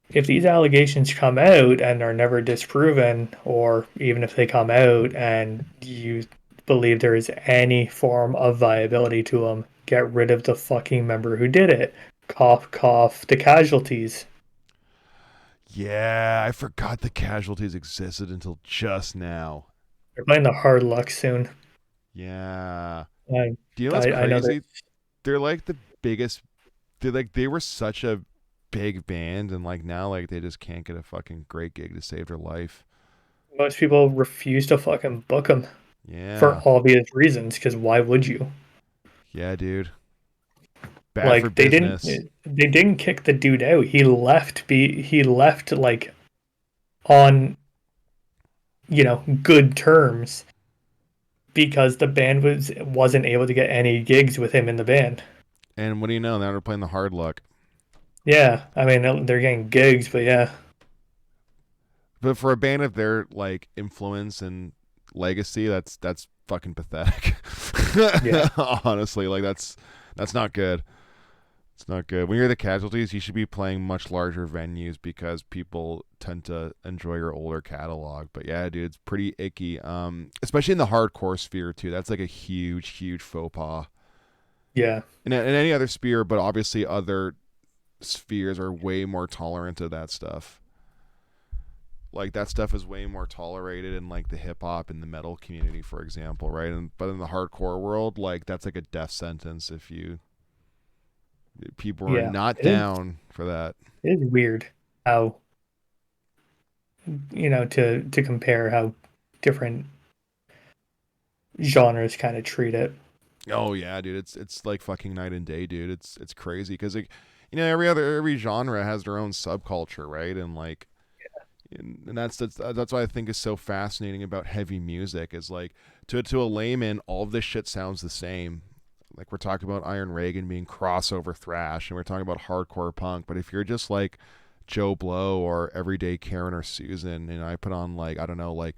[SPEAKER 2] if these allegations come out and are never disproven, or even if they come out and you believe there is any form of viability to them, get rid of the fucking member who did it. Cough, cough, the casualties.
[SPEAKER 1] Yeah, I forgot the casualties existed until just now.
[SPEAKER 2] They're playing the hard luck soon.
[SPEAKER 1] Yeah.
[SPEAKER 2] I,
[SPEAKER 1] Do you know what's
[SPEAKER 2] I know that
[SPEAKER 1] crazy? They're like the biggest. They were such a big band, and like now, like they just can't get a fucking great gig to save their life.
[SPEAKER 2] most people refuse to fucking book them for
[SPEAKER 1] Yeah.
[SPEAKER 2] obvious reasons. Because why would you?
[SPEAKER 1] Yeah, dude. Bad for
[SPEAKER 2] Like
[SPEAKER 1] business.
[SPEAKER 2] they didn't kick the dude out. He left like on good terms because the band wasn't able to get any gigs with him in the band.
[SPEAKER 1] And what do you know? Now they're playing the hard luck.
[SPEAKER 2] Yeah, I mean they're getting gigs, but yeah,
[SPEAKER 1] But for a band of their like influence and legacy, that's fucking pathetic.
[SPEAKER 2] yeah,
[SPEAKER 1] Honestly, like that's not good. It's not good. When you're the casualties, you should be playing much larger venues because people tend to enjoy your older catalog. But yeah, dude, it's pretty icky. Especially in the hardcore sphere too. That's like a huge, huge faux pas.
[SPEAKER 2] yeah,
[SPEAKER 1] In any other sphere, but obviously other spheres are way more tolerant of that stuff. Like that stuff is way more tolerated in like the hip hop and the metal community, for example, right? And but in the hardcore world, like that's like a death sentence if you people are
[SPEAKER 2] yeah.
[SPEAKER 1] not down for that.
[SPEAKER 2] It is weird how to compare how different genres kind of treat it.
[SPEAKER 1] Oh yeah, dude, it's like fucking night and day, dude. It's crazy because like every genre has their own subculture, right? And like and that's what I think is so fascinating about heavy music is like to a layman, all of this shit sounds the same. Like we're talking about Iron Reagan being crossover thrash, and we're talking about hardcore punk. But if you're just like Joe Blow or Everyday Karen or Susan, and I put on like I don't know like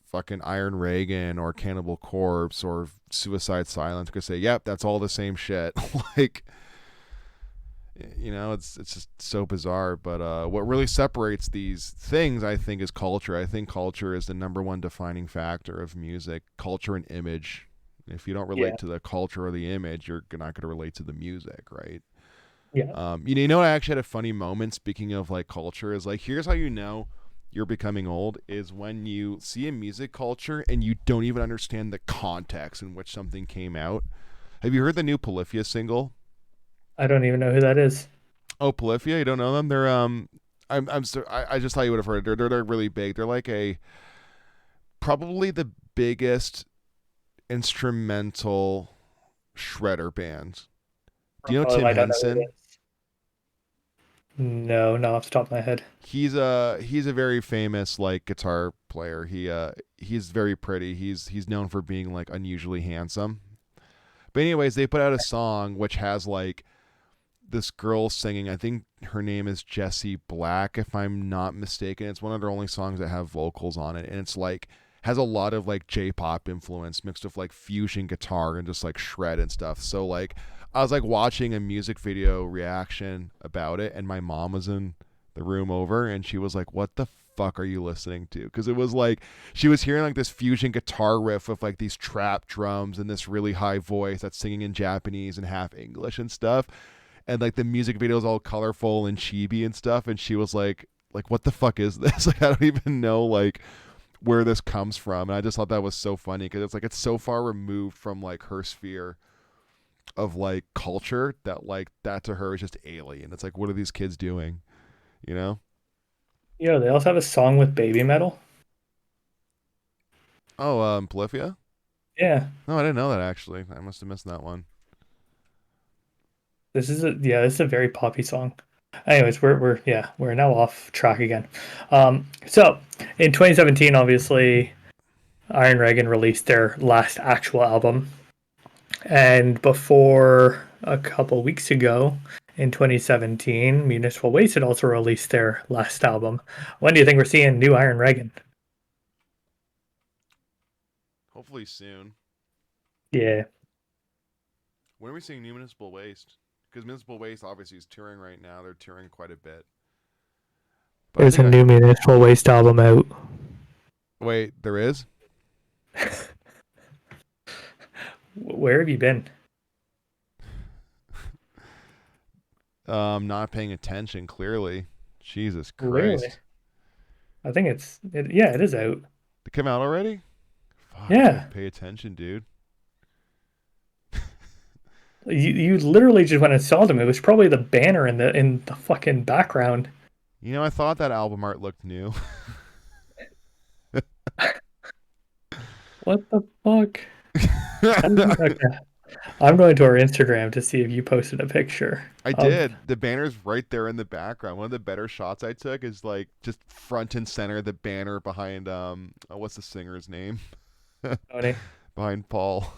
[SPEAKER 1] fucking Iron Reagan or Cannibal Corpse or Suicide Silence, could say, yep, that's all the same shit. Like it's just so bizarre. But what really separates these things, I think, is culture. I think culture is the number one defining factor of music. Culture and image. If you don't relate
[SPEAKER 2] Yeah,
[SPEAKER 1] to the culture or the image, you're not going to relate to the music, right?
[SPEAKER 2] yeah,
[SPEAKER 1] You know what? I actually had a funny moment. Speaking of like culture, is like here's how you know you're becoming old is when you see a music culture and you don't even understand the context in which something came out. Have you heard the new Polyphia single?
[SPEAKER 2] I don't even know who that is.
[SPEAKER 1] Oh, Polyphia, you don't know them? They're I just thought you would have heard. They're really big. They're like a probably the biggest instrumental shredder band. Do you know
[SPEAKER 2] Oh,
[SPEAKER 1] Tim
[SPEAKER 2] I don't know who it
[SPEAKER 1] Henson?
[SPEAKER 2] is. No, not off the top of my head.
[SPEAKER 1] He's a very famous like guitar player. He's very pretty. He's known for being like unusually handsome. But anyways, they put out a song which has like this girl singing. I think her name is Jessie Black, if I'm not mistaken. It's one of their only songs that have vocals on it, and it's like has a lot of like J-pop influence mixed with like fusion guitar and just like shred and stuff. So like I was like watching a music video reaction about it, and my mom was in the room over, and she was like, "What the fuck are you listening to?" Because it was like she was hearing like this fusion guitar riff with like these trap drums and this really high voice that's singing in Japanese and half English and stuff, and like the music video is all colorful and chibi and stuff, and she was like what the fuck is this? Like I don't even know like where this comes from, and I just thought that was so funny because it's like it's so far removed from like her sphere of like culture that like that to her is just alien. It's like what are these kids doing, you know?
[SPEAKER 2] Yeah, they also have a song with baby metal.
[SPEAKER 1] Oh, Polyphia.
[SPEAKER 2] Yeah,
[SPEAKER 1] No, I didn't know that actually. I must have missed that one.
[SPEAKER 2] this is a very poppy song. Anyways, we're now off track again. So in 2017, obviously, Iron Reagan released their last actual album, and before a couple weeks ago, in 2017, Municipal Waste had also released their last album. When do you think we're seeing new Iron Reagan?
[SPEAKER 1] Hopefully soon.
[SPEAKER 2] Yeah,
[SPEAKER 1] When are we seeing new Municipal Waste? Because Municipal Waste obviously is touring right now. They're touring quite a bit. But I
[SPEAKER 2] there's
[SPEAKER 1] think
[SPEAKER 2] a
[SPEAKER 1] I
[SPEAKER 2] new Municipal Waste album out.
[SPEAKER 1] wait. There is.
[SPEAKER 2] Where have you been?
[SPEAKER 1] Not paying attention. Clearly, Jesus
[SPEAKER 2] Really?
[SPEAKER 1] Christ.
[SPEAKER 2] I think yeah, it is out.
[SPEAKER 1] They come out already? Fuck, I gotta
[SPEAKER 2] Yeah.
[SPEAKER 1] pay attention, dude.
[SPEAKER 2] You literally just went and saw them. It was probably the banner in the fucking background.
[SPEAKER 1] You know, I thought that album art looked new.
[SPEAKER 2] What the fuck? Okay. I'm going to our Instagram to see if you posted a picture
[SPEAKER 1] I
[SPEAKER 2] of
[SPEAKER 1] did. The banner's right there in the background. One of the better shots I took is like just front and center the banner behind what's the singer's name?
[SPEAKER 2] Tony.
[SPEAKER 1] Behind Paul.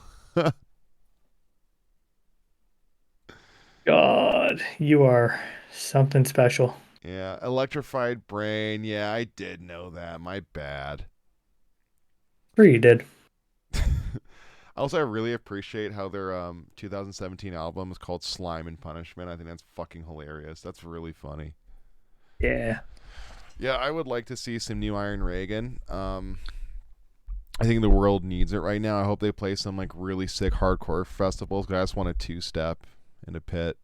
[SPEAKER 2] God, you are something special.
[SPEAKER 1] Yeah, Electrified Brain. Yeah, I did know that. My bad.
[SPEAKER 2] Sure you did.
[SPEAKER 1] Also, I really appreciate how their 2017 album is called Slime and Punishment. I think that's fucking hilarious. That's really funny.
[SPEAKER 2] Yeah.
[SPEAKER 1] Yeah, I would like to see some new Iron Reagan. I think the world needs it right now. I hope they play some like really sick hardcore festivals. 'Cause I just want a two-step in a pit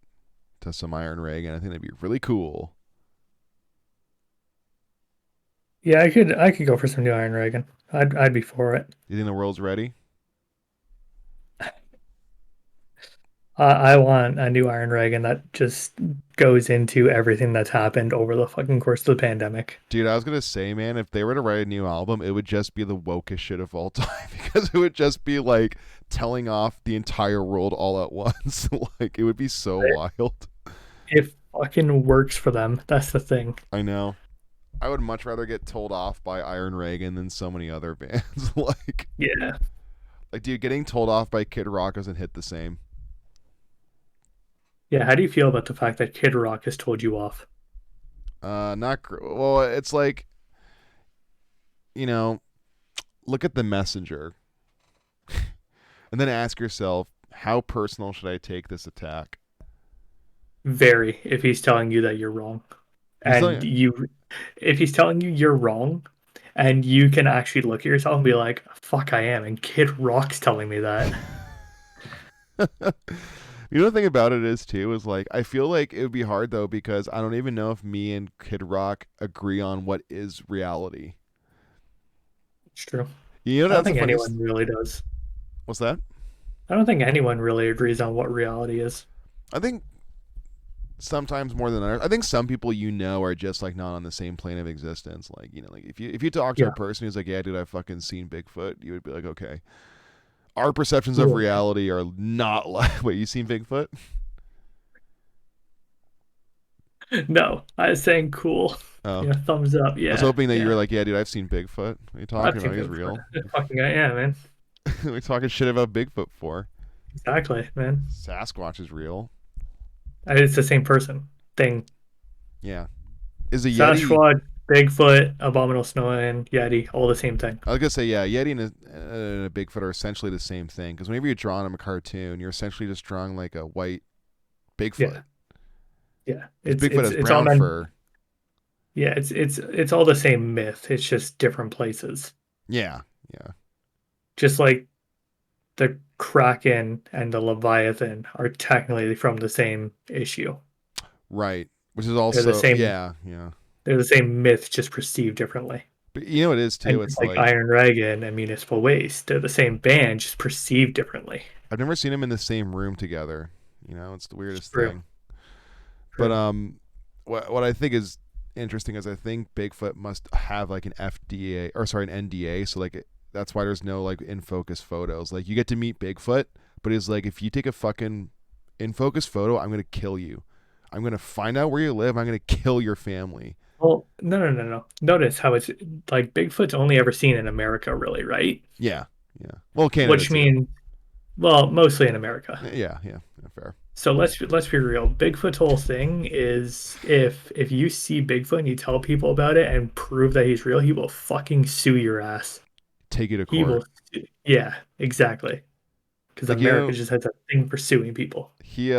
[SPEAKER 1] to some Iron Reagan. I think that'd be really cool.
[SPEAKER 2] Yeah, I could go for some new Iron Reagan. I'd be for it.
[SPEAKER 1] Do you think the world's ready?
[SPEAKER 2] I want a new Iron Reagan that just goes into everything that's happened over the fucking course of the pandemic.
[SPEAKER 1] Dude, I was gonna say, man, if they were to write a new album, it would just be the wokest shit of all time because it would just be like telling off the entire world all at once. Like it would be so wild.
[SPEAKER 2] It fucking works for them. That's the thing.
[SPEAKER 1] I know. I would much rather get told off by Iron Reagan than so many other bands.
[SPEAKER 2] Yeah.
[SPEAKER 1] Dude, getting told off by Kid Rock doesn't hit the same.
[SPEAKER 2] Yeah. How do you feel about the fact that Kid Rock has told you off?
[SPEAKER 1] Not well. It's like you know, look at the messenger, and then ask yourself, how personal should I take this attack?
[SPEAKER 2] Very, if he's telling you that you're wrong.
[SPEAKER 1] He's
[SPEAKER 2] And
[SPEAKER 1] telling
[SPEAKER 2] you, if he's telling you you're wrong, and you can actually look at yourself and be like, fuck, I am. And Kid Rock's telling me that.
[SPEAKER 1] You know the thing about it is too is like I feel like it would be hard though because I don't even know if me and Kid Rock agree on what is reality.
[SPEAKER 2] It's true.
[SPEAKER 1] You know
[SPEAKER 2] I don't
[SPEAKER 1] that's the
[SPEAKER 2] think
[SPEAKER 1] funniest.
[SPEAKER 2] anyone really does.
[SPEAKER 1] What's that?
[SPEAKER 2] I don't think anyone really agrees on what reality is.
[SPEAKER 1] I think sometimes more than others. I think some people are just like not on the same plane of existence. Like like if you talk to a
[SPEAKER 2] Yeah.
[SPEAKER 1] person who's like, yeah, dude, I've fucking seen Bigfoot, you would be like, okay, our perceptions of
[SPEAKER 2] Yeah.
[SPEAKER 1] reality are not like. Wait, you seen Bigfoot?
[SPEAKER 2] No, I was saying cool.
[SPEAKER 1] Oh,
[SPEAKER 2] Yeah, thumbs up.
[SPEAKER 1] I was
[SPEAKER 2] Yeah,
[SPEAKER 1] hoping that you
[SPEAKER 2] yeah.
[SPEAKER 1] were like, yeah, dude, I've seen Bigfoot. What are you talking
[SPEAKER 2] I've seen
[SPEAKER 1] about? He's
[SPEAKER 2] Bigfoot.
[SPEAKER 1] real.
[SPEAKER 2] Fucking yeah, man.
[SPEAKER 1] We're talking shit about Bigfoot for.
[SPEAKER 2] Exactly, man.
[SPEAKER 1] Sasquatch is real.
[SPEAKER 2] And it's the same person. Thing.
[SPEAKER 1] Yeah. Is a Yeti.
[SPEAKER 2] Sasquatch, Bigfoot, Abominable Snowman, Yeti, all the same thing.
[SPEAKER 1] I was gonna say, yeah, Yeti and a Bigfoot are essentially the same thing. Because whenever you're drawing them a cartoon, you're essentially just drawing like a white Bigfoot.
[SPEAKER 2] Yeah, yeah.
[SPEAKER 1] Because
[SPEAKER 2] It's
[SPEAKER 1] Bigfoot
[SPEAKER 2] it's
[SPEAKER 1] has
[SPEAKER 2] it's all
[SPEAKER 1] brown
[SPEAKER 2] meant.
[SPEAKER 1] fur.
[SPEAKER 2] Yeah, it's all the same myth. It's just different places.
[SPEAKER 1] Yeah, yeah,
[SPEAKER 2] Just like the Kraken and the Leviathan are technically from the same issue.
[SPEAKER 1] right. Which is
[SPEAKER 2] They're the
[SPEAKER 1] also,
[SPEAKER 2] same.
[SPEAKER 1] yeah, yeah.
[SPEAKER 2] They're the same myth, just perceived differently.
[SPEAKER 1] But you know what it is
[SPEAKER 2] And
[SPEAKER 1] too.
[SPEAKER 2] just
[SPEAKER 1] It's
[SPEAKER 2] like
[SPEAKER 1] like
[SPEAKER 2] Iron Reagan and Municipal Waste, they're the same band, just perceived differently.
[SPEAKER 1] I've never seen them in the same room together. It's the
[SPEAKER 2] It's
[SPEAKER 1] weirdest
[SPEAKER 2] true.
[SPEAKER 1] thing. But
[SPEAKER 2] True.
[SPEAKER 1] what I think is interesting is I think Bigfoot must have like an FDA or sorry an NDA. So like that's why there's no like in focus photos. Like you get to meet Bigfoot, but it's like if you take a fucking in focus photo, I'm gonna kill you. I'm gonna find out where you live. I'm gonna kill your family.
[SPEAKER 2] Well, no, no, no, no. Notice how it's like Bigfoot's only ever seen in America, really, right?
[SPEAKER 1] Yeah, yeah. Well, Canada
[SPEAKER 2] Which
[SPEAKER 1] too.
[SPEAKER 2] means, well, mostly in America.
[SPEAKER 1] Yeah, yeah, fair.
[SPEAKER 2] So let's be real. Bigfoot's whole thing is if you see Bigfoot and you tell people about it and prove that he's real, he will fucking sue your ass.
[SPEAKER 1] Take you to
[SPEAKER 2] He
[SPEAKER 1] court.
[SPEAKER 2] will. Yeah, exactly. Because
[SPEAKER 1] Like
[SPEAKER 2] America just has a thing for suing people.
[SPEAKER 1] he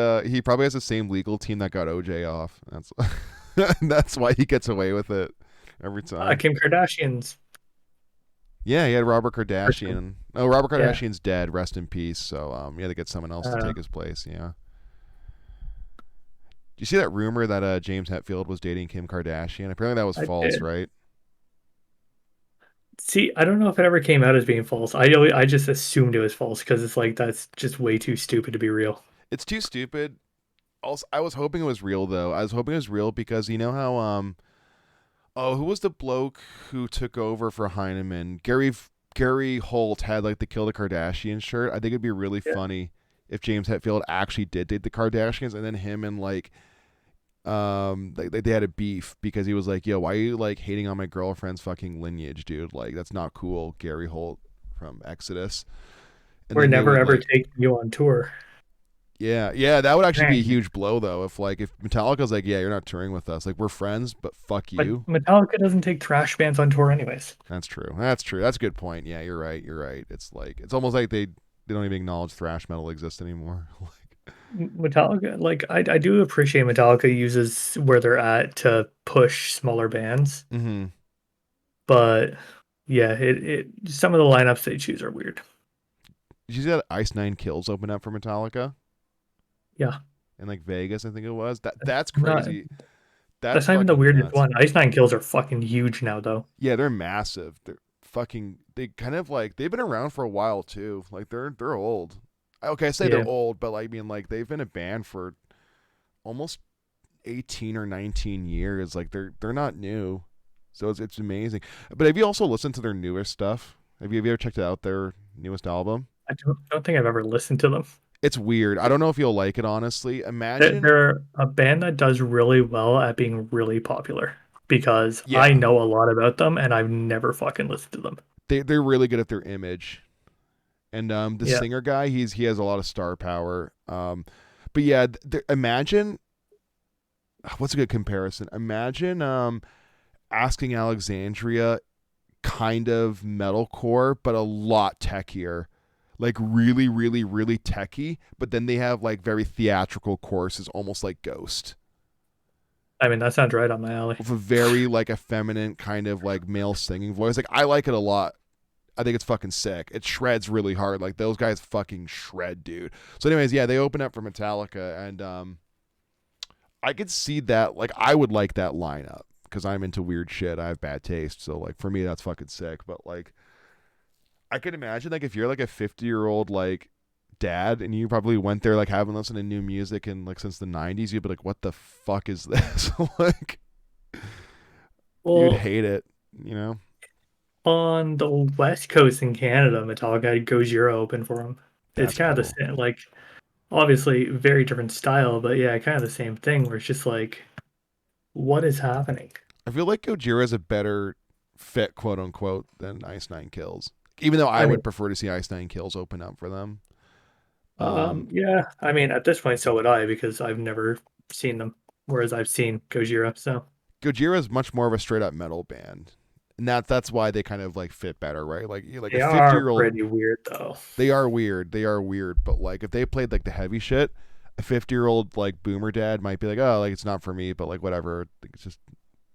[SPEAKER 1] probably has the same legal team that got OJ off. That's why he gets away with it every time.
[SPEAKER 2] Kim Kardashian's
[SPEAKER 1] Yeah, he had Robert Kardashian. Oh, Robert
[SPEAKER 2] yeah.
[SPEAKER 1] Kardashian's dead. Rest in peace. So he had to get someone else to
[SPEAKER 2] Uh,
[SPEAKER 1] take his place. Yeah. Do you see that rumor that James Hetfield was dating Kim Kardashian? Apparently that was
[SPEAKER 2] I
[SPEAKER 1] false,
[SPEAKER 2] did.
[SPEAKER 1] right?
[SPEAKER 2] See, I don't know if it ever came out as being false. I just assumed it was false because it's like that's just way too stupid to be real.
[SPEAKER 1] It's too stupid. Also, I was hoping it was real though. I was hoping it was real because you know how oh, who was the bloke who took over for Heineman? Gary Holt had like the Kill the Kardashian shirt. I think it'd be really
[SPEAKER 2] Yeah.
[SPEAKER 1] funny if James Hetfield actually did date the Kardashians, and then him and like they had a beef because he was like, "Yo, why are you like hating on my girlfriend's fucking lineage, dude? Like that's not cool." Gary Holt from Exodus, and
[SPEAKER 2] We're
[SPEAKER 1] then they
[SPEAKER 2] never
[SPEAKER 1] would
[SPEAKER 2] ever
[SPEAKER 1] like
[SPEAKER 2] taking you on tour.
[SPEAKER 1] yeah, that would actually be a
[SPEAKER 2] Dang.
[SPEAKER 1] huge blow though. If Metallica's like, yeah, you're not touring with us, like we're friends, but fuck
[SPEAKER 2] But
[SPEAKER 1] you.
[SPEAKER 2] Metallica doesn't take trash bands on tour anyways.
[SPEAKER 1] That's true. That's true. That's a good point. Yeah, you're right. You're right. It's like it's almost like they don't even acknowledge thrash metal exists anymore. Like,
[SPEAKER 2] Metallica, like I do appreciate Metallica uses where they're at to push smaller bands,
[SPEAKER 1] mm-hmm.
[SPEAKER 2] but yeah, it some of the lineups they choose are weird.
[SPEAKER 1] Did you see that Ice Nine Kills open up for Metallica
[SPEAKER 2] Yeah,
[SPEAKER 1] in like Vegas? I think it was. That's
[SPEAKER 2] not
[SPEAKER 1] crazy. That's
[SPEAKER 2] that's not even the
[SPEAKER 1] fucking
[SPEAKER 2] weirdest
[SPEAKER 1] nuts.
[SPEAKER 2] one. Ice Nine Kills are fucking huge now, though.
[SPEAKER 1] Yeah, they're massive. They're fucking. They kind of like they've been around for a while too. Like they're old. Okay, I say they're
[SPEAKER 2] Yeah.
[SPEAKER 1] old, but like I mean like they've been a band for almost 18 or 19 years. Like they're not new. So it's amazing. But have you also listened to their newest stuff? Have you ever checked out their newest album?
[SPEAKER 2] I don't think I've ever listened to them.
[SPEAKER 1] It's weird. I don't know if you'll like it honestly.
[SPEAKER 2] They're,
[SPEAKER 1] Imagine
[SPEAKER 2] they're a band that does really well at being really popular because I
[SPEAKER 1] yeah.
[SPEAKER 2] know a lot about them and I've never fucking listened to them.
[SPEAKER 1] They're really good at their image. And the
[SPEAKER 2] Yeah.
[SPEAKER 1] singer guy, he has a lot of star power. But yeah, imagine what's a good comparison? Imagine asking Alexandria kind of metalcore, but a lot techier. Like really, really, really techy, but then they have like very theatrical choruses, almost like Ghost,
[SPEAKER 2] I mean, that sounds right on my alley.
[SPEAKER 1] with a very like effeminate kind of like male singing voice. Like I like it a lot. I think it's fucking sick. It shreds really hard. Like those guys fucking shred, dude. So, anyways, yeah, they open up for Metallica, and I could see that. Like, I would like that lineup because I'm into weird shit. I have bad taste, so like for me, that's fucking sick. But like, I could imagine like if you're like a 50-year-old like dad and you probably went there like haven't listened to new music in like since the 90s, you'd be like, what the fuck is this? Like, you'd
[SPEAKER 2] Well,
[SPEAKER 1] hate it, you know?
[SPEAKER 2] on the West Coast in Canada, Metallica had Gojira open for them. It's
[SPEAKER 1] That's
[SPEAKER 2] kind of the
[SPEAKER 1] cool.
[SPEAKER 2] same, like obviously very different style, but yeah, kind of the same thing where it's just like, what is happening?
[SPEAKER 1] I feel like Gojira is a better fit, quote unquote, than Ice Nine Kills. Even though I
[SPEAKER 2] I mean,
[SPEAKER 1] would prefer to see Ice Nine Kills open up for them.
[SPEAKER 2] yeah, I mean, at this point, so would I because I've never seen them, whereas I've seen Gojira. So
[SPEAKER 1] Gojira is much more of a straight up metal band, and that's why they kind of like fit better, right? Like you like a
[SPEAKER 2] they
[SPEAKER 1] 50
[SPEAKER 2] are
[SPEAKER 1] year old.
[SPEAKER 2] pretty weird, though.
[SPEAKER 1] They are weird. They are weird. But like if they played like the heavy shit, a 50-year-old like boomer dad might be like, oh, like it's not for me, but like whatever. Like, it's just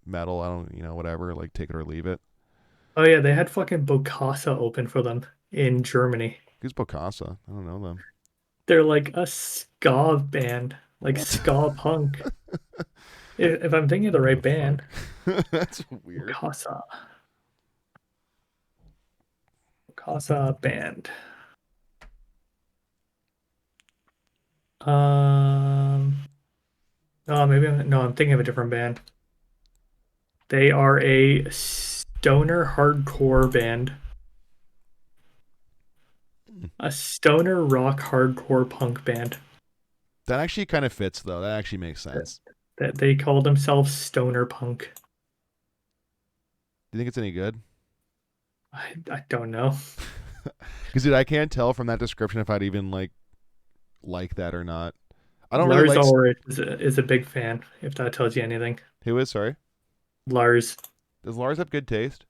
[SPEAKER 1] metal. I don't, whatever. Like take it or leave it.
[SPEAKER 2] Oh yeah, they had fucking Bokassa open for them in Germany.
[SPEAKER 1] Who's Bokassa? I don't know them.
[SPEAKER 2] They're like a ska band, like
[SPEAKER 1] What?
[SPEAKER 2] ska punk. If I'm thinking of the
[SPEAKER 1] What
[SPEAKER 2] right
[SPEAKER 1] the fuck?
[SPEAKER 2] band,
[SPEAKER 1] That's weird.
[SPEAKER 2] Bokassa, Bokassa band. Um, oh, maybe I'm thinking of a different band. They are a stoner hardcore band, a stoner rock hardcore punk band.
[SPEAKER 1] That actually kind of fits though. That actually makes
[SPEAKER 2] That,
[SPEAKER 1] sense.
[SPEAKER 2] that they call themselves stoner punk.
[SPEAKER 1] Do you think it's any good?
[SPEAKER 2] I don't know.
[SPEAKER 1] Because dude, I can't tell from that description if I'd even like that or not. I don't really
[SPEAKER 2] Lars
[SPEAKER 1] like.
[SPEAKER 2] Ulrich is a big fan, if that tells you anything.
[SPEAKER 1] Who is? Sorry.
[SPEAKER 2] Lars,
[SPEAKER 1] Does Lars have good taste?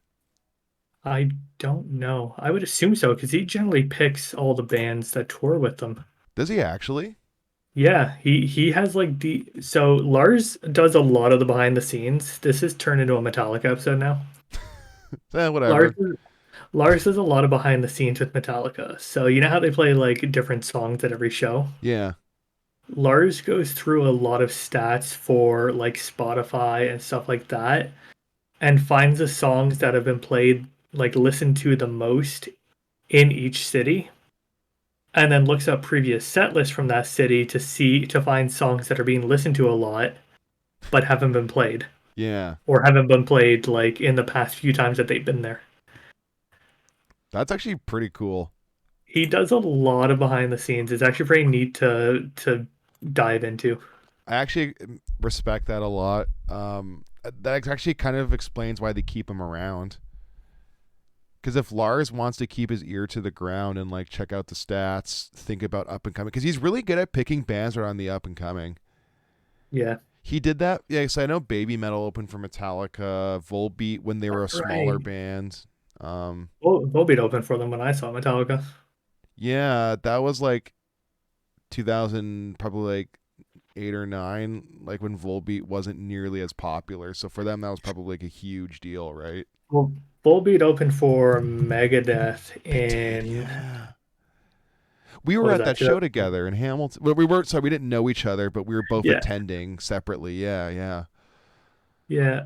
[SPEAKER 2] I don't know. I would assume so because he generally picks all the bands that tour with them.
[SPEAKER 1] Does he actually?
[SPEAKER 2] Yeah, he has like so Lars does a lot of the behind the scenes. This has turned into a Metallica episode now. Lars
[SPEAKER 1] Whatever.
[SPEAKER 2] Lars does a lot of behind the scenes with Metallica. So you know how they play like different songs at every show?
[SPEAKER 1] Yeah.
[SPEAKER 2] Lars goes through a lot of stats for like Spotify and stuff like that and finds the songs that have been played, like listened to the most in each city, and then looks up previous set lists from that city to find songs that are being listened to a lot but haven't been played
[SPEAKER 1] Yeah.
[SPEAKER 2] or haven't been played like in the past few times that they've been there.
[SPEAKER 1] That's actually pretty cool.
[SPEAKER 2] He does a lot of behind the scenes. It's actually pretty neat to dive into.
[SPEAKER 1] I actually respect that a lot. That actually kind of explains why they keep him around. Because if Lars wants to keep his ear to the ground and like check out the stats, think about up and coming, because he's really good at picking bands that are on the up and coming.
[SPEAKER 2] Yeah.
[SPEAKER 1] He did that. Yeah, so I know Baby Metal opened for Metallica, Volbeat when they were a smaller
[SPEAKER 2] Right.
[SPEAKER 1] band. Um,
[SPEAKER 2] Volbeat opened for them when I saw Metallica.
[SPEAKER 1] yeah, that was like 2000, probably like 8 or 9, like when Volbeat wasn't nearly as popular. So for them, that was probably like a huge deal, right?
[SPEAKER 2] Well, Volbeat opened for Megadeth
[SPEAKER 1] They did,
[SPEAKER 2] in
[SPEAKER 1] yeah. We
[SPEAKER 2] what
[SPEAKER 1] were
[SPEAKER 2] was
[SPEAKER 1] at
[SPEAKER 2] that?
[SPEAKER 1] that show
[SPEAKER 2] 2000?
[SPEAKER 1] together in Hamilton. Well, we weren't, sorry, we didn't know each other, but we were both
[SPEAKER 2] Yeah,
[SPEAKER 1] attending separately. Yeah, yeah.
[SPEAKER 2] yeah.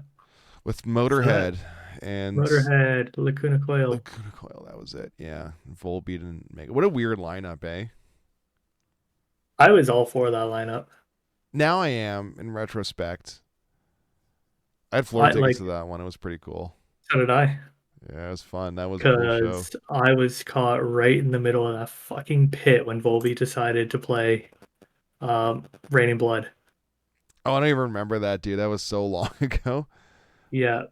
[SPEAKER 1] With
[SPEAKER 2] So that
[SPEAKER 1] Motorhead and
[SPEAKER 2] Motorhead, Lacuna Coil.
[SPEAKER 1] Lacuna Coil, that was it. Yeah, Volbeat and Mega. What a weird lineup, eh?
[SPEAKER 2] I was all for that lineup.
[SPEAKER 1] Now I am in retrospect. I had floor
[SPEAKER 2] I
[SPEAKER 1] tickets
[SPEAKER 2] like
[SPEAKER 1] to that one. It was pretty cool.
[SPEAKER 2] so did I,
[SPEAKER 1] Yeah, it was fun. That was a cool show.
[SPEAKER 2] because I was caught right in the middle of that fucking pit when Volbeat decided to play Raining Blood.
[SPEAKER 1] Oh, I don't even remember that, dude. That was so long ago.
[SPEAKER 2] Yeah,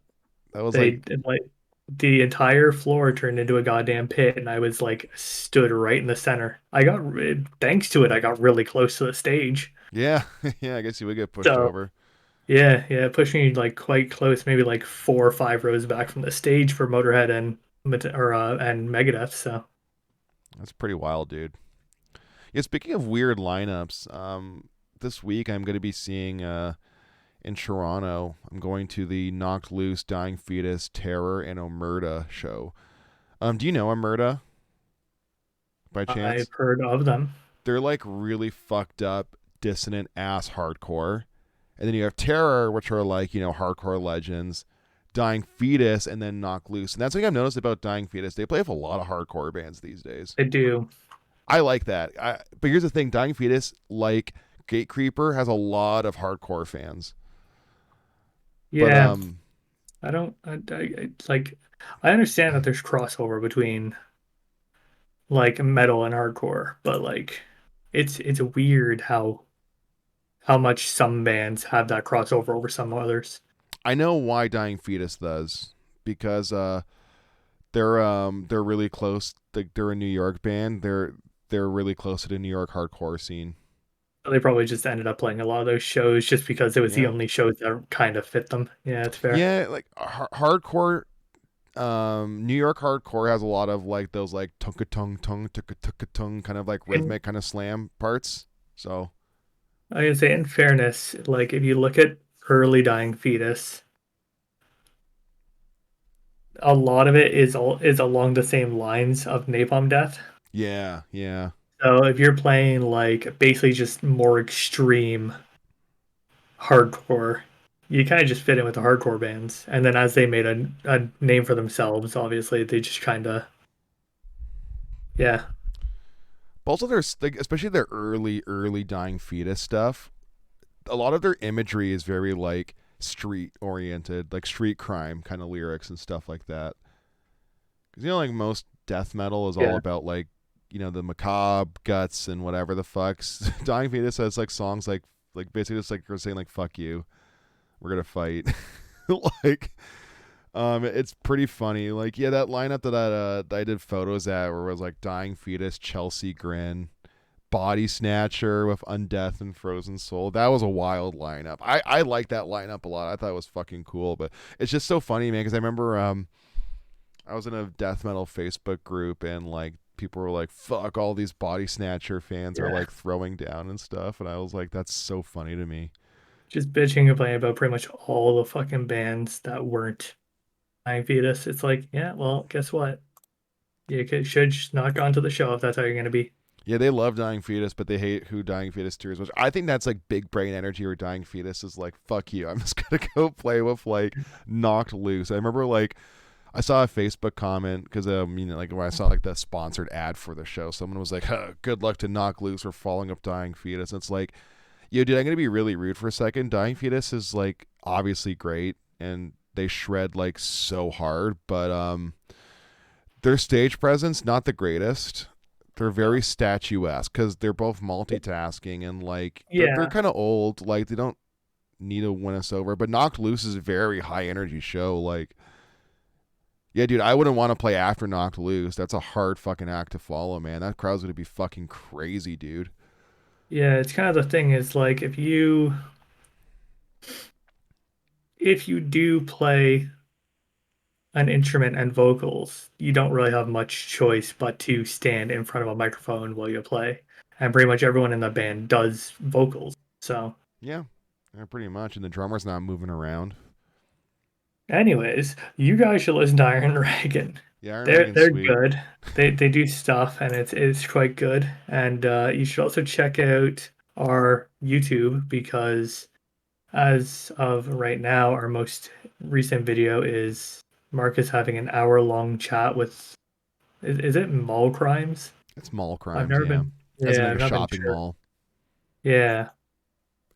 [SPEAKER 1] That was
[SPEAKER 2] they
[SPEAKER 1] like,
[SPEAKER 2] like the entire floor turned into a goddamn pit, and I was like stood right in the center. Thanks to it, I got really close to the stage.
[SPEAKER 1] yeah, yeah. I guess you would get pushed
[SPEAKER 2] So
[SPEAKER 1] over.
[SPEAKER 2] yeah, yeah, it pushed me like quite close, maybe like 4 or 5 rows back from the stage for Motorhead and and Megadeth. So
[SPEAKER 1] That's pretty wild, dude. Yeah, speaking of weird lineups, this week I'm going to be seeing in Toronto. I'm going to the Knocked Loose, Dying Fetus, Terror, and Omerta show. Do you know Omerta by
[SPEAKER 2] I've
[SPEAKER 1] chance?
[SPEAKER 2] heard of them.
[SPEAKER 1] They're like really fucked up, dissonant ass hardcore. And then you have Terror, which are like, hardcore legends. Dying Fetus, and then Knock Loose. And that's something I've noticed about Dying Fetus. They play with a lot of hardcore bands these days.
[SPEAKER 2] I do.
[SPEAKER 1] I like that. But here's the thing: Dying Fetus, like Gatecreeper, has a lot of hardcore fans. But
[SPEAKER 2] Yeah, I don't. Like. I understand that there's crossover between like metal and hardcore, but like, it's weird how much some bands have that crossover over some others.
[SPEAKER 1] I know why Dying Fetus does, because they're really close. They're a New York band. They're really close to the New York hardcore scene.
[SPEAKER 2] They probably just ended up playing a lot of those shows just because it was the
[SPEAKER 1] Yeah,
[SPEAKER 2] only shows that kind of fit them. Yeah, it's fair.
[SPEAKER 1] yeah. Like hardcore, New York hardcore has a lot of like those like tunka tung tung tuka tuka tung kind of like
[SPEAKER 2] And
[SPEAKER 1] rhythmic kind of slam parts. So
[SPEAKER 2] I can say, in fairness, like if you look at early Dying Fetus, a lot of it is along the same lines of Napalm Death.
[SPEAKER 1] yeah, yeah.
[SPEAKER 2] So if you're playing like basically just more extreme hardcore, you kind of just fit in with the hardcore bands. And then as they made a name for themselves, obviously they just kind of yeah.
[SPEAKER 1] But also there's like, especially their early Dying Fetus stuff. A lot of their imagery is very like street oriented, like street crime kind of lyrics and stuff like that. Because like most death metal is all
[SPEAKER 2] Yeah.
[SPEAKER 1] about like the macabre guts and whatever the fucks. Dying Fetus has like songs like basically just like saying like fuck you, we're gonna fight. Like it's pretty funny. Like that lineup that I did photos at where it was like Dying Fetus, Chelsea Grin, Body Snatcher with Undeath and Frozen Soul. That was a wild lineup. I like that lineup a lot. I thought it was fucking cool. But it's just so funny, man, because I remember I was in a death metal Facebook group and like people were like, "Fuck, all these Body Snatcher fans are
[SPEAKER 2] Yeah,
[SPEAKER 1] like throwing down and stuff," and I was like, "That's so funny to me."
[SPEAKER 2] just bitching and complaining about pretty much all the fucking bands that weren't Dying Fetus. It's like, yeah, well, guess what? Should just not gone to the show if that's how you're gonna be.
[SPEAKER 1] Yeah, they love Dying Fetus, but they hate who Dying Fetus tears. Which I think that's like big brain energy. Where Dying Fetus is like, "Fuck you, I'm just gonna go play with like Knocked Loose." I remember like I saw a Facebook comment because like when I saw like the sponsored ad for the show, someone was like, huh, "Good luck to Knock Loose for following up Dying Fetus." And it's like, yo, dude, I'm gonna be really rude for a second. Dying Fetus is like obviously great, and they shred like so hard, but their stage presence not the greatest. They're very statuesque because they're both multitasking and like they're
[SPEAKER 2] Yeah,
[SPEAKER 1] kind of old. Like they don't need to win us over. But Knocked Loose is a very high energy show. Like, yeah, dude, I wouldn't want to play after Knocked Loose. That's a hard fucking act to follow, man. That crowd's gonna be fucking crazy, dude.
[SPEAKER 2] yeah. It's kind of the thing is like if you do play an instrument and vocals, you don't really have much choice but to stand in front of a microphone while you play. And pretty much everyone in the band does vocals. So,
[SPEAKER 1] Yeah, yeah, pretty much. And the drummer's not moving around.
[SPEAKER 2] anyways, you guys should listen to Iron Reagan.
[SPEAKER 1] Yeah, Iron Reagan's
[SPEAKER 2] They're
[SPEAKER 1] sweet.
[SPEAKER 2] good. They do stuff and it's quite good. And you should also check out our YouTube because as of right now, our most recent video is Marcus having an hour-long chat with is it mall crimes?
[SPEAKER 1] It's mall
[SPEAKER 2] I've
[SPEAKER 1] crimes,
[SPEAKER 2] never
[SPEAKER 1] yeah.
[SPEAKER 2] been
[SPEAKER 1] As in
[SPEAKER 2] yeah,
[SPEAKER 1] like
[SPEAKER 2] I've
[SPEAKER 1] a
[SPEAKER 2] not been
[SPEAKER 1] shopping
[SPEAKER 2] sure.
[SPEAKER 1] mall.
[SPEAKER 2] Yeah.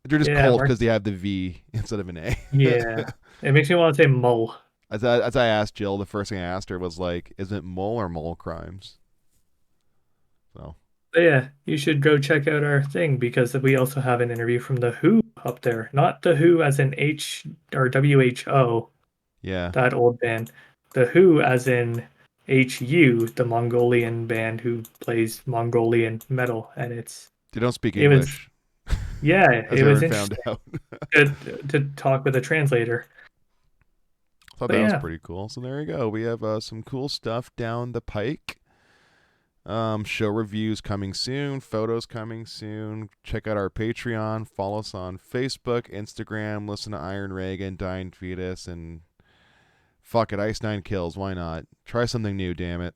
[SPEAKER 1] They're just
[SPEAKER 2] Yeah,
[SPEAKER 1] called
[SPEAKER 2] Mark
[SPEAKER 1] because they have the V instead of an A.
[SPEAKER 2] yeah. It makes me want to say mull.
[SPEAKER 1] As I asked Jill, the first thing I asked her was like, "Is it mole or mole crimes?" So
[SPEAKER 2] But yeah, you should go check out our thing because we also have an interview from the Who up there. Not the Who as in H or WHO,
[SPEAKER 1] yeah,
[SPEAKER 2] that old band. The Who as in HU, the Mongolian band who plays Mongolian metal, and
[SPEAKER 1] they don't speak
[SPEAKER 2] it was
[SPEAKER 1] English,
[SPEAKER 2] yeah,
[SPEAKER 1] as
[SPEAKER 2] it was
[SPEAKER 1] everyone found
[SPEAKER 2] interesting
[SPEAKER 1] out.
[SPEAKER 2] to to talk with a translator.
[SPEAKER 1] Thought
[SPEAKER 2] But
[SPEAKER 1] that was
[SPEAKER 2] yeah,
[SPEAKER 1] pretty cool. So there you go. We have some cool stuff down the pike. Show reviews coming soon, photos coming soon. Check out our Patreon, follow us on Facebook, Instagram, listen to Iron Reagan, Dying Fetus, and fuck it, Ice Nine Kills. Why not? Try something new, damn it.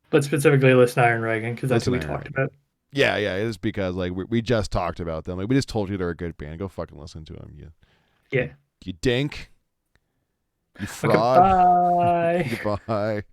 [SPEAKER 2] but specifically listen to Iron Reagan because that's who
[SPEAKER 1] Listen
[SPEAKER 2] we
[SPEAKER 1] to Iron
[SPEAKER 2] talked
[SPEAKER 1] Reagan.
[SPEAKER 2] about.
[SPEAKER 1] Yeah, yeah, it is because like we just talked about them. Like we just told you they're a good band. Go fucking listen to them.
[SPEAKER 2] Yeah.
[SPEAKER 1] You dink. You
[SPEAKER 2] Okay,
[SPEAKER 1] fraud.
[SPEAKER 2] bye.
[SPEAKER 1] Goodbye.